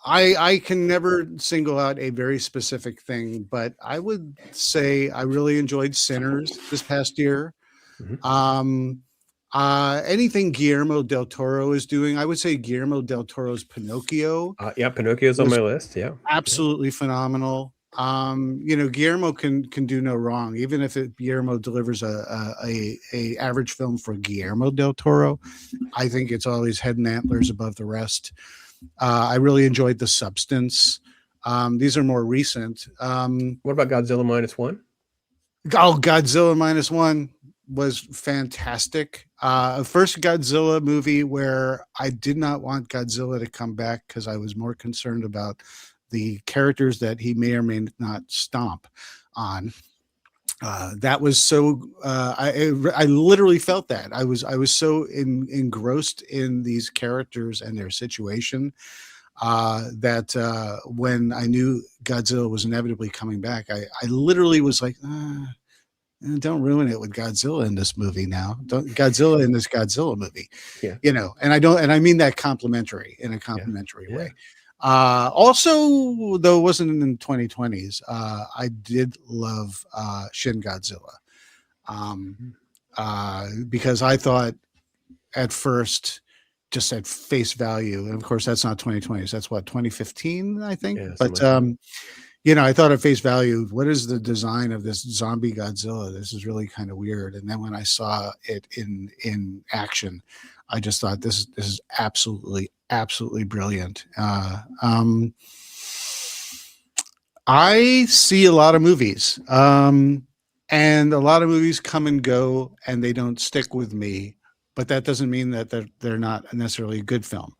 [SPEAKER 2] I can never single out a very specific thing, but I would say I really enjoyed Sinners this past year. Anything Guillermo del Toro is doing, I would say Guillermo del Toro's Pinocchio.
[SPEAKER 1] Pinocchio's on my list. Yeah,
[SPEAKER 2] absolutely phenomenal. Guillermo can do no wrong, even if Guillermo delivers a average film for Guillermo del Toro. I think it's always head and antlers above the rest. I really enjoyed The Substance. These are more recent.
[SPEAKER 1] What about Godzilla -1?
[SPEAKER 2] Oh, Godzilla -1 was fantastic. First Godzilla movie where I did not want Godzilla to come back because I was more concerned about the characters that he may or may not stomp on. That was so I literally felt that I was so engrossed in these characters and their situation that when I knew Godzilla was inevitably coming back, I literally was like, don't ruin it with Godzilla in this movie now. Godzilla in this Godzilla movie.
[SPEAKER 1] Yeah.
[SPEAKER 2] And I mean that complimentary in a complimentary way. Also, though it wasn't in the 2020s, I did love Shin Godzilla because I thought at first, just at face value, and of course that's not 2020s, that's what, 2015, I think. But I thought at face value, what is the design of this zombie Godzilla? This is really kind of weird. And then when I saw it in action, I just thought this is absolutely brilliant. I see a lot of movies, and a lot of movies come and go, and they don't stick with me. But that doesn't mean that they're not necessarily a good film.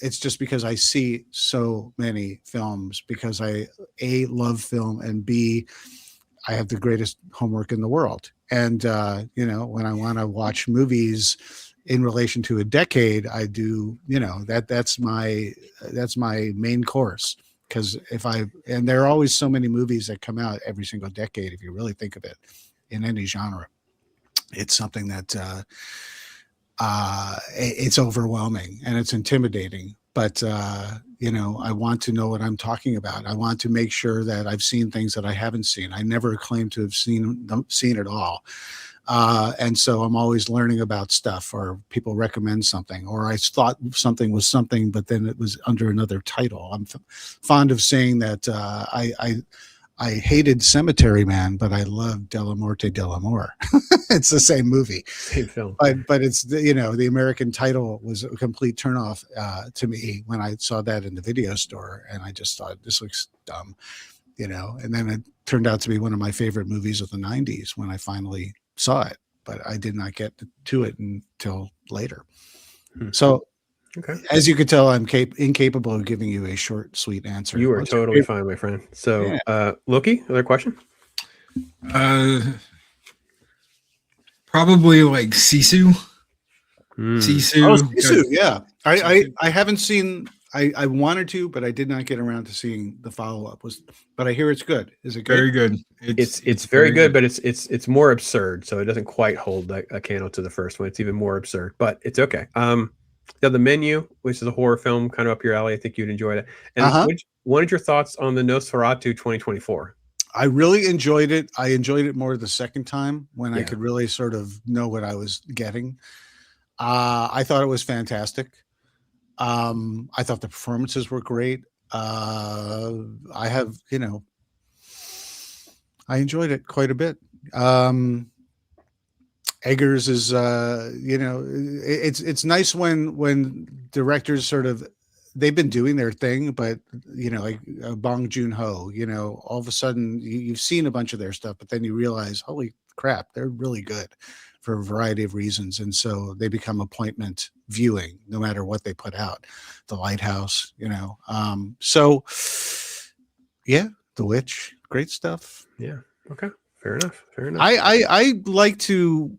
[SPEAKER 2] It's just because I see so many films, because I A, love film, and B, I have the greatest homework in the world. And when I want to watch movies in relation to a decade, I do, that's my main course. Because and there are always so many movies that come out every single decade, if you really think of it, in any genre. It's something that it's overwhelming and it's intimidating, but I want to know what I'm talking about. I want to make sure that I've seen things that I haven't seen. I never claim to have seen it all. And so I'm always learning about stuff, or people recommend something, or I thought something was something, but then it was under another title. I'm fond of saying that I hated Cemetery Man, but I love Della Morte Dell'Amore. It's the same movie,
[SPEAKER 1] same film,
[SPEAKER 2] but it's the American title was a complete turnoff to me when I saw that in the video store, and I just thought this looks dumb, And then it turned out to be one of my favorite movies of the '90s when I finally saw it, but I did not get to it until later. So. Okay. As you could tell, I'm incapable of giving you a short, sweet answer.
[SPEAKER 1] You are totally fine, my friend. So, Loki, another question?
[SPEAKER 3] Probably like Sisu. Sisu.
[SPEAKER 2] Oh, Sisu, yeah. I haven't seen. I wanted to, but I did not get around to seeing the follow-up. But I hear it's good. Is it good?
[SPEAKER 3] Very good.
[SPEAKER 1] It's very good, but it's more absurd. So it doesn't quite hold a candle to the first one. It's even more absurd, but it's okay. The Menu, which is a horror film, kind of up your alley. I think you'd enjoy it. And what are your thoughts on the Nosferatu 2024?
[SPEAKER 2] I really enjoyed it. I enjoyed it more the second time when I could really sort of know what I was getting. I thought it was fantastic. I thought the performances were great. I have, I enjoyed it quite a bit. Eggers is, it's nice when directors sort of, they've been doing their thing, but like Bong Joon-ho, all of a sudden you've seen a bunch of their stuff, but then you realize, holy crap, they're really good for a variety of reasons, and so they become appointment viewing no matter what they put out. The Lighthouse, so yeah, The Witch, great stuff.
[SPEAKER 1] Yeah. Okay. Fair enough.
[SPEAKER 2] I like to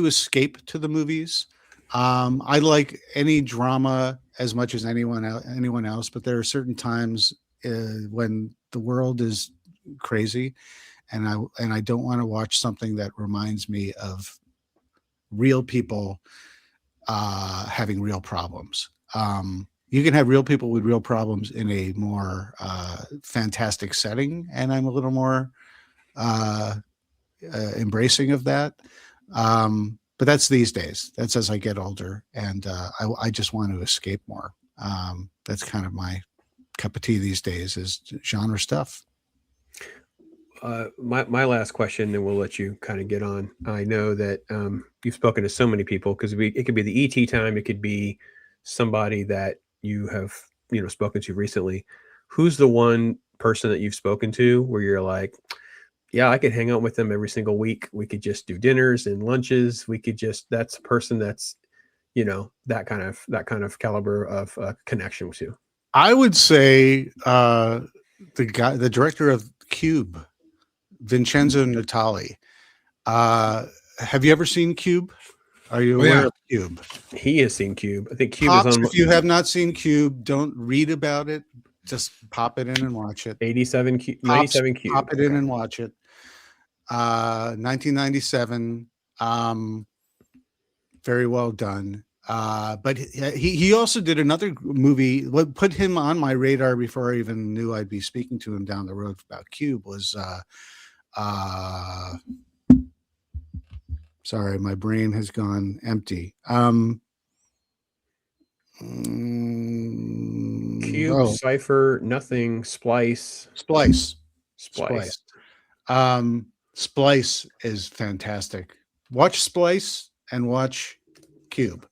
[SPEAKER 2] escape to the movies. I like any drama as much as anyone else, but there are certain times when the world is crazy, and I don't want to watch something that reminds me of real people having real problems. You can have real people with real problems in a more fantastic setting, and I'm a little more embracing of that. But that's these days. That's as I get older, and I just want to escape more. That's kind of my cup of tea these days, is genre stuff.
[SPEAKER 1] My last question, then we'll let you kind of get on. I know that you've spoken to so many people, because it could be the ET time, it could be somebody that you have spoken to recently. Who's the one person that you've spoken to where you're like, yeah, I could hang out with them every single week. We could just do dinners and lunches. That's a person that's, that kind of caliber of connection with you.
[SPEAKER 2] I would say the director of Cube, Vincenzo Natali. Have you ever seen Cube? Are you aware of Cube?
[SPEAKER 1] He has seen Cube. I think Cube
[SPEAKER 2] Pops,
[SPEAKER 1] is on.
[SPEAKER 2] If you have not seen Cube, don't read about it. Just pop it in and watch it.
[SPEAKER 1] 97 Cube. 97 Cube.
[SPEAKER 2] Pop it in and watch it. 1997. Very well done. But he also did another movie. What put him on my radar before I even knew I'd be speaking to him down the road about Cube was sorry, my brain has gone empty.
[SPEAKER 1] Cube, Cipher, Nothing, Splice.
[SPEAKER 2] Splice. Splice is fantastic. Watch Splice and watch Cube.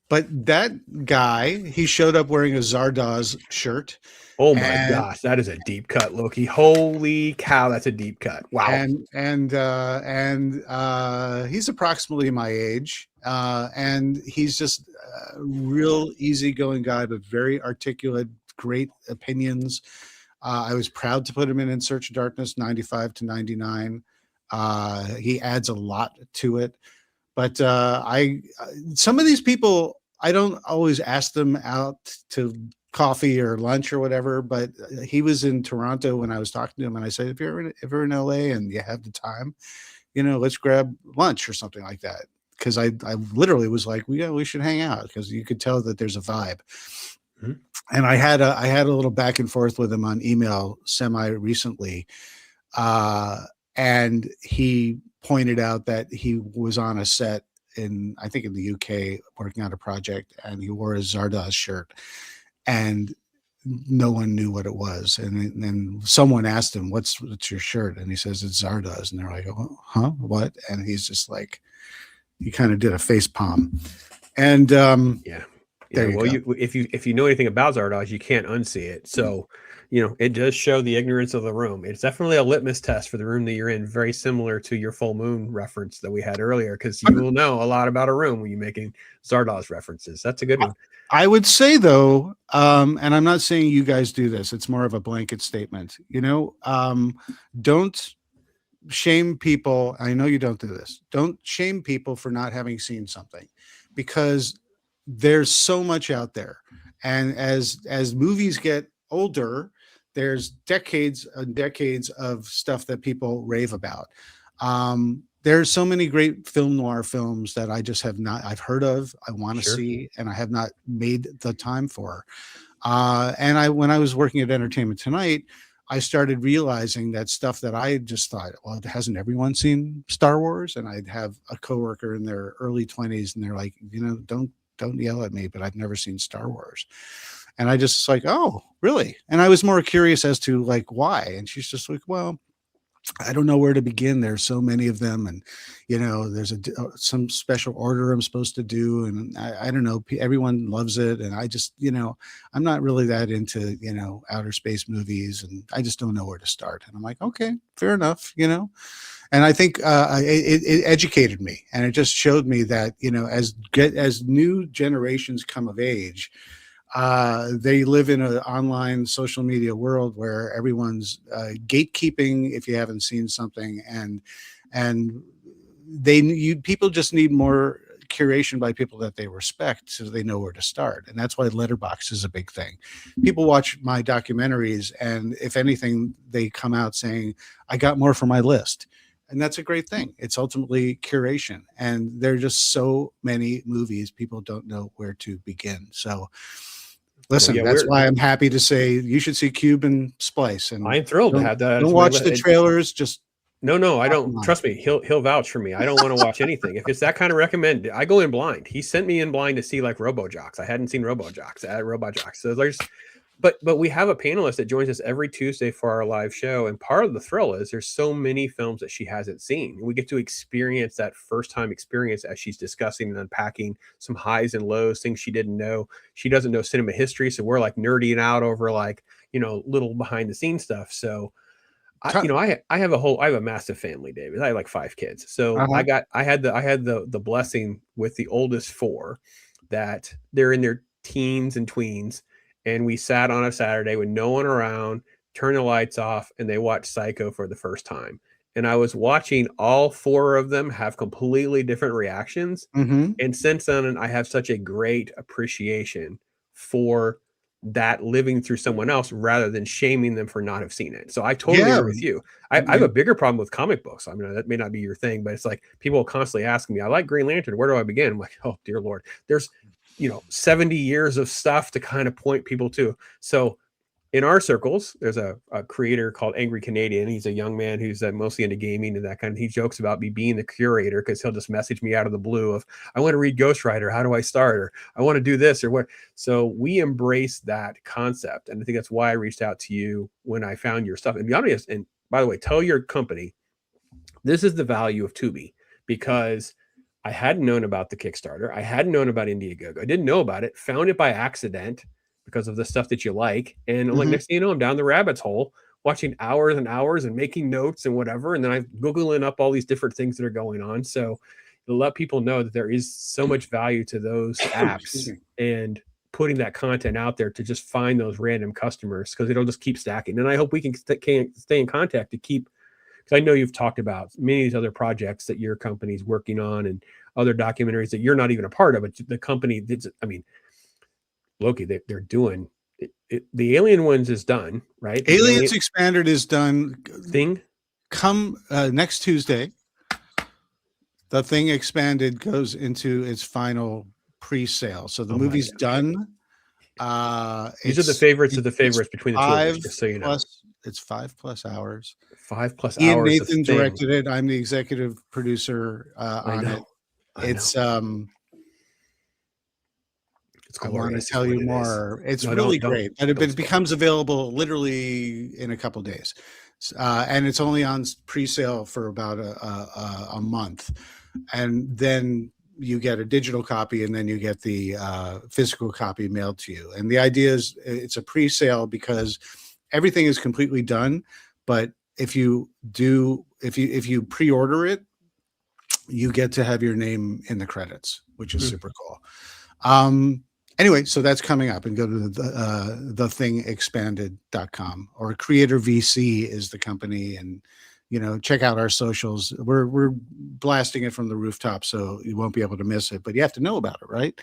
[SPEAKER 2] But that guy, he showed up wearing a Zardoz shirt.
[SPEAKER 1] Oh my gosh, that is a deep cut, Loki. Holy cow, that's a deep cut. Wow.
[SPEAKER 2] And he's approximately my age. And he's just a real easygoing guy, but very articulate, great opinions. I was proud to put him in Search of Darkness 95 to 99. He adds a lot to it. But some of these people, I don't always ask them out to coffee or lunch or whatever, but he was in Toronto when I was talking to him, and I said, if you're in LA and you have the time, let's grab lunch or something like that. Because I literally was like, we should hang out, because you could tell that there's a vibe. Mm-hmm. And I had a little back and forth with him on email semi recently, and he pointed out that he was on a set I think in the UK working on a project, and he wore a Zardoz shirt, and no one knew what it was. And then someone asked him, what's your shirt? And he says, it's Zardoz. And they're like, oh, huh, what? And he's just like, he kind of did a face palm. And
[SPEAKER 1] yeah. Well, if you know anything about Zardoz, you can't unsee it. So, it does show the ignorance of the room. It's definitely a litmus test for the room that you're in, very similar to your full moon reference that we had earlier, because you will know a lot about a room when you're making Zardoz references. That's a good one.
[SPEAKER 2] I would say, though, and I'm not saying you guys do this, it's more of a blanket statement, don't shame people. I know you don't do this. Don't shame people for not having seen something, because there's so much out there. And as movies get older, there's decades and decades of stuff that people rave about. There's so many great film noir films that I've heard of, I want to see, and I have not made the time for. And when I was working at Entertainment Tonight, I started realizing that stuff that I just thought, well, hasn't everyone seen Star Wars? And I'd have a coworker in their early 20s, and they're like, don't yell at me, but I've never seen Star Wars. And I just like, oh, really? And I was more curious as to like why. And she's just like, well, I don't know where to begin. There's so many of them, and there's some special order I'm supposed to do, and I don't know. Everyone loves it, and I just I'm not really that into outer space movies, and I just don't know where to start. And I'm like, okay, fair enough, And I think it educated me, and it just showed me that as new generations come of age, they live in an online social media world where everyone's gatekeeping if you haven't seen something, and people just need more curation by people that they respect so they know where to start. And that's why Letterboxd is a big thing. People watch my documentaries, and if anything, they come out saying, I got more for my list. And that's a great thing. It's ultimately curation. And there are just so many movies, people don't know where to begin. So listen, that's why I'm happy to say you should see Cube and Splice. And
[SPEAKER 1] I'm thrilled to have that.
[SPEAKER 2] Don't watch the trailers. Just
[SPEAKER 1] no, I don't. Trust me, he'll vouch for me. I don't want to watch anything. If it's that kind of recommend, I go in blind. He sent me in blind to see like RoboJocks. I hadn't seen RoboJocks at RoboJocks. So there's, but we have a panelist that joins us every Tuesday for our live show, and part of the thrill is there's so many films that she hasn't seen. We get to experience that first time experience as she's discussing and unpacking some highs and lows, things she didn't know. She doesn't know cinema history, so we're like nerdying out over like little behind the scenes stuff. So I have a massive family, David. I have like 5 kids. So I had the blessing with the oldest 4 that they're in their teens and tweens. And we sat on a Saturday with no one around, turned the lights off, and they watched Psycho for the first time. And I was watching all 4 of them have completely different reactions.
[SPEAKER 2] Mm-hmm.
[SPEAKER 1] And since then, I have such a great appreciation for that living through someone else rather than shaming them for not have seen it. So I totally agree with you. I have a bigger problem with comic books. I mean, that may not be your thing, but it's like people constantly asking me, I like Green Lantern. Where do I begin? I'm like, oh, dear Lord. There's 70 years of stuff to kind of point people to. So in our circles, there's a creator called Angry Canadian. He's a young man who's mostly into gaming and that kind of, he jokes about me being the curator because he'll just message me out of the blue of, I want to read Ghost Rider. How do I start? Or I want to do this or what? So we embrace that concept. And I think that's why I reached out to you when I found your stuff. And be honest, and by the way, tell your company, this is the value of Tubi, because I hadn't known about the Kickstarter. I hadn't known about Indiegogo. I didn't know about it, found it by accident because of the stuff that you like. And like, next thing you know, I'm down the rabbit's hole watching hours and hours and making notes and whatever. And then I'm Googling up all these different things that are going on. So to let people know that there is so much value to those apps and putting that content out there to just find those random customers, because it'll just keep stacking. And I hope we can stay in contact to keep, because I know you've talked about many of these other projects that your company's working on and other documentaries that you're not even a part of. But the company, I mean, Loki, they're doing it. The Alien ones is done, right?
[SPEAKER 2] Aliens Expanded is done.
[SPEAKER 1] Thing
[SPEAKER 2] come next Tuesday. The Thing Expanded goes into its final pre-sale, so the movie's done.
[SPEAKER 1] These are the favorites of the favorites between the two of us, just so you know.
[SPEAKER 2] It's 5+ hours.
[SPEAKER 1] 5+
[SPEAKER 2] Ian
[SPEAKER 1] hours.
[SPEAKER 2] Nathan directed it. I'm the executive producer on it. It's I want to tell you more. It's really great, and it becomes available literally in a couple of days, and it's only on pre-sale for about a month, and then you get a digital copy, and then you get the physical copy mailed to you. And the idea is it's a pre-sale because everything is completely done, but if you pre-order it, you get to have your name in the credits, which is super cool. Anyway, so that's coming up, and go to thethingexpanded.com, or CreatorVC is the company, and check out our socials. We're blasting it from the rooftop, so you won't be able to miss it, but you have to know about it, right?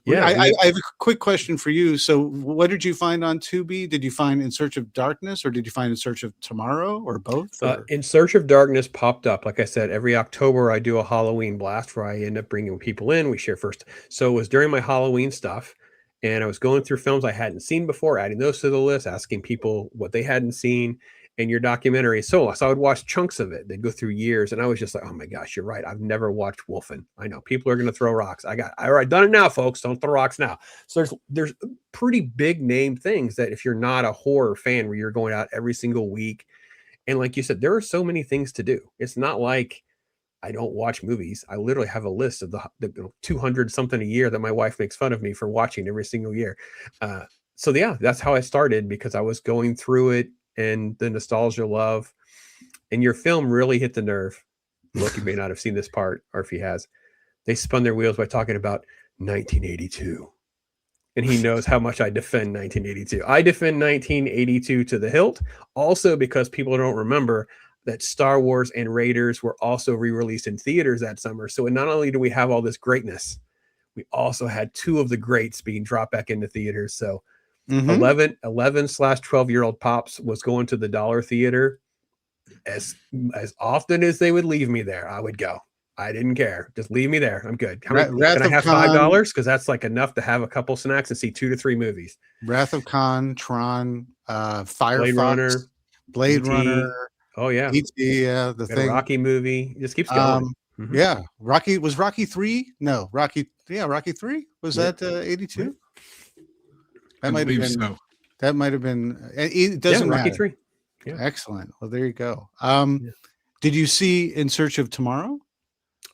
[SPEAKER 1] Yeah.
[SPEAKER 2] I have a quick question for you. So what did you find on Tubi? Did you find In Search of Darkness, or did you find In Search of Tomorrow, or both?
[SPEAKER 1] In Search of Darkness popped up. Like I said, every October I do a Halloween blast where I end up bringing people in. We share first. So it was during my Halloween stuff, and I was going through films I hadn't seen before, adding those to the list, asking people what they hadn't seen. and your documentary is so I would watch chunks of it. They'd go through years, and I was just like, oh my gosh, you're right. I've never watched Wolfen. I know people are going to throw rocks. All right, done it now, folks. Don't throw rocks now. So there's pretty big name things that if you're not a horror fan where you're going out every single week, and like you said, there are so many things to do. It's not like I don't watch movies. I literally have a list of the 200 something a year that my wife makes fun of me for watching every single year. So yeah, that's how I started, because I was going through it and the nostalgia love, and your film really hit the nerve. Loki may not have seen this part, or if he has, they spun their wheels by talking about 1982. And he knows how much I defend 1982. I defend 1982 to the hilt, also because people don't remember that Star Wars and Raiders were also re-released in theaters that summer. So not only do we have all this greatness, we also had two of the greats being dropped back into theaters. So 11/12-year-old pops was going to the dollar theater as often as they would leave me there. I would go. I didn't care. Just leave me there. I'm good. Can I have $5? Because that's like enough to have a couple snacks and see 2 to 3 movies.
[SPEAKER 2] Wrath of Khan, Tron, Firefox, Blade
[SPEAKER 1] E.T.
[SPEAKER 2] Runner.
[SPEAKER 1] Oh yeah,
[SPEAKER 2] E.T. Yeah, the thing.
[SPEAKER 1] Rocky movie. It just keeps going.
[SPEAKER 2] Yeah, Rocky was Rocky 3. No, Rocky 3 was that 82. That might have been. So. That might have been. It doesn't matter.
[SPEAKER 1] Rocky 3. Yeah.
[SPEAKER 2] Excellent. Well, there you go. Did you see In Search of Tomorrow?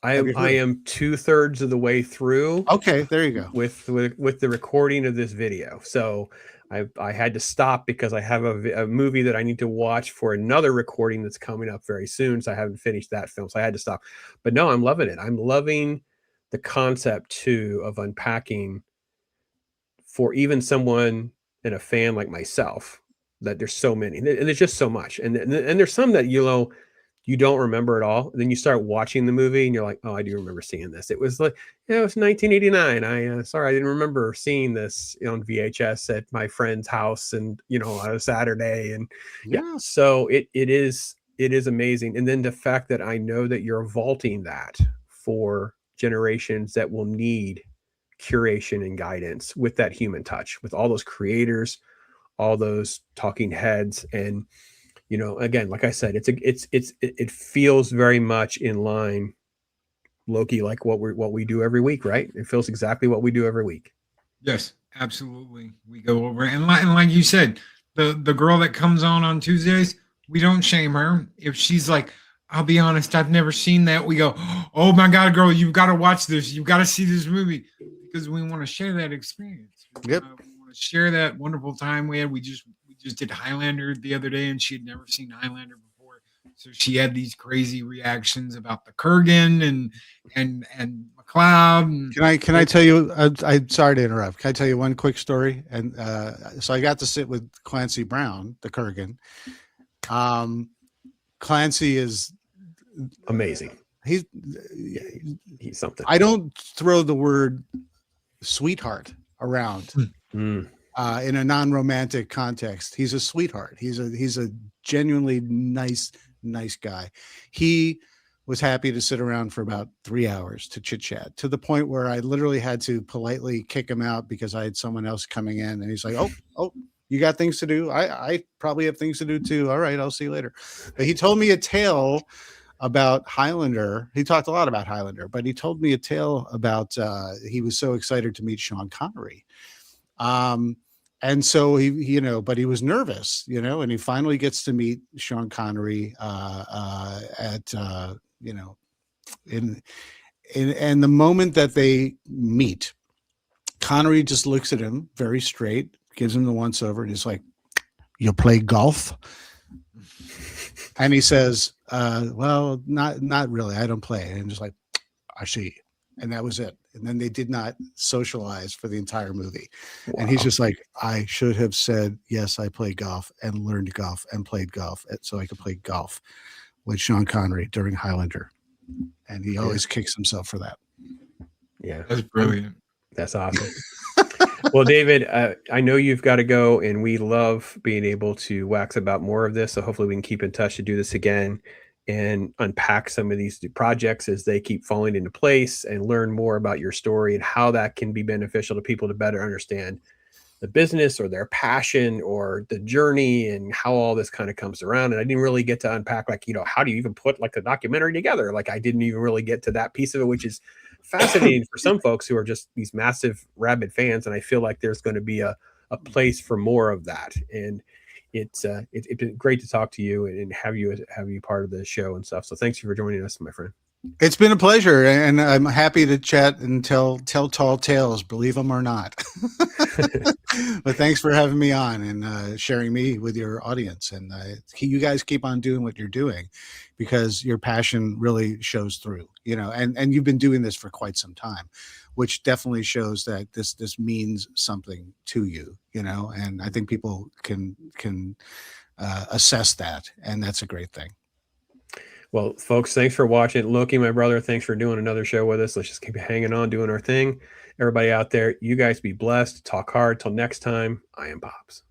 [SPEAKER 1] I am 2/3 of the way through.
[SPEAKER 2] Okay, there you go.
[SPEAKER 1] With the recording of this video, so I had to stop because I have a movie that I need to watch for another recording that's coming up very soon. So I haven't finished that film, so I had to stop. But no, I'm loving it. I'm loving the concept too of unpacking for even someone and a fan like myself, that there's so many, and there's just so much, and there's some that you don't remember at all. Then you start watching the movie and you're like, oh, I do remember seeing this. It was like, it was 1989. Sorry, I didn't remember seeing this on VHS at my friend's house, and on a Saturday, and so it is amazing. And then the fact that I know that you're vaulting that for generations that will need curation and guidance with that human touch, with all those creators, all those talking heads, and again, like I said, it feels very much in line, Loki, like what we do every week, right? It feels exactly what we do every week.
[SPEAKER 3] Yes, absolutely. We go over and like you said, the girl that comes on Tuesdays, we don't shame her. If she's like, I'll be honest, I've never seen that, we go, oh my God, girl, you've got to watch this. You've got to see this movie, because we want to share that experience.
[SPEAKER 2] Yep.
[SPEAKER 3] We want to share that wonderful time we had. We just did Highlander the other day, and she had never seen Highlander before, so she had these crazy reactions about the Kurgan and McLeod.
[SPEAKER 2] Can I tell you? I'm sorry to interrupt. Can I tell you one quick story? And so I got to sit with Clancy Brown, the Kurgan. Clancy is
[SPEAKER 1] amazing.
[SPEAKER 2] He's
[SPEAKER 1] something.
[SPEAKER 2] I don't throw the word sweetheart around. In a non-romantic context. He's a sweetheart. He's a genuinely nice guy. He was happy to sit around for about 3 hours to chit chat, to the point where I literally had to politely kick him out because I had someone else coming in, and he's like, oh, you got things to do? I probably have things to do too. All right, I'll see you later. But he told me a tale about Highlander. He talked a lot about Highlander, but he told me a tale about he was so excited to meet Sean Connery. And so but he was nervous, and he finally gets to meet Sean Connery and the moment that they meet, Connery just looks at him very straight, gives him the once over, and he's like, "You play golf?" And he says, "Well, not really. I don't play." And just like, "I see." And that was it. And then they did not socialize for the entire movie. Wow. And he's just like, I should have said, yes, I play golf and learned golf and played golf so I could play golf with Sean Connery during Highlander. And he always kicks himself for that.
[SPEAKER 1] Yeah.
[SPEAKER 3] That's brilliant.
[SPEAKER 1] That's awesome. Well, David, I know you've got to go, and we love being able to wax about more of this. So hopefully we can keep in touch to do this again and unpack some of these projects as they keep falling into place, and learn more about your story and how that can be beneficial to people to better understand the business or their passion or the journey and how all this kind of comes around. And I didn't really get to unpack, like, how do you even put like a documentary together? Like, I didn't even really get to that piece of it, which is fascinating for some folks who are just these massive rabid fans. And I feel like there's going to be a place for more of that. And it's been great to talk to you and have you part of the show and stuff. So thanks for joining us, my friend.
[SPEAKER 2] It's been a pleasure, and I'm happy to chat and tell tall tales, believe them or not. But thanks for having me on and sharing me with your audience. And you guys keep on doing what you're doing, because your passion really shows through, and you've been doing this for quite some time, which definitely shows that this means something to you, and I think people can assess that, and that's a great thing.
[SPEAKER 1] Well, folks, thanks for watching. Loki, my brother, thanks for doing another show with us. Let's just keep hanging on, doing our thing. Everybody out there, you guys be blessed. Talk hard. Till next time, I am Pops.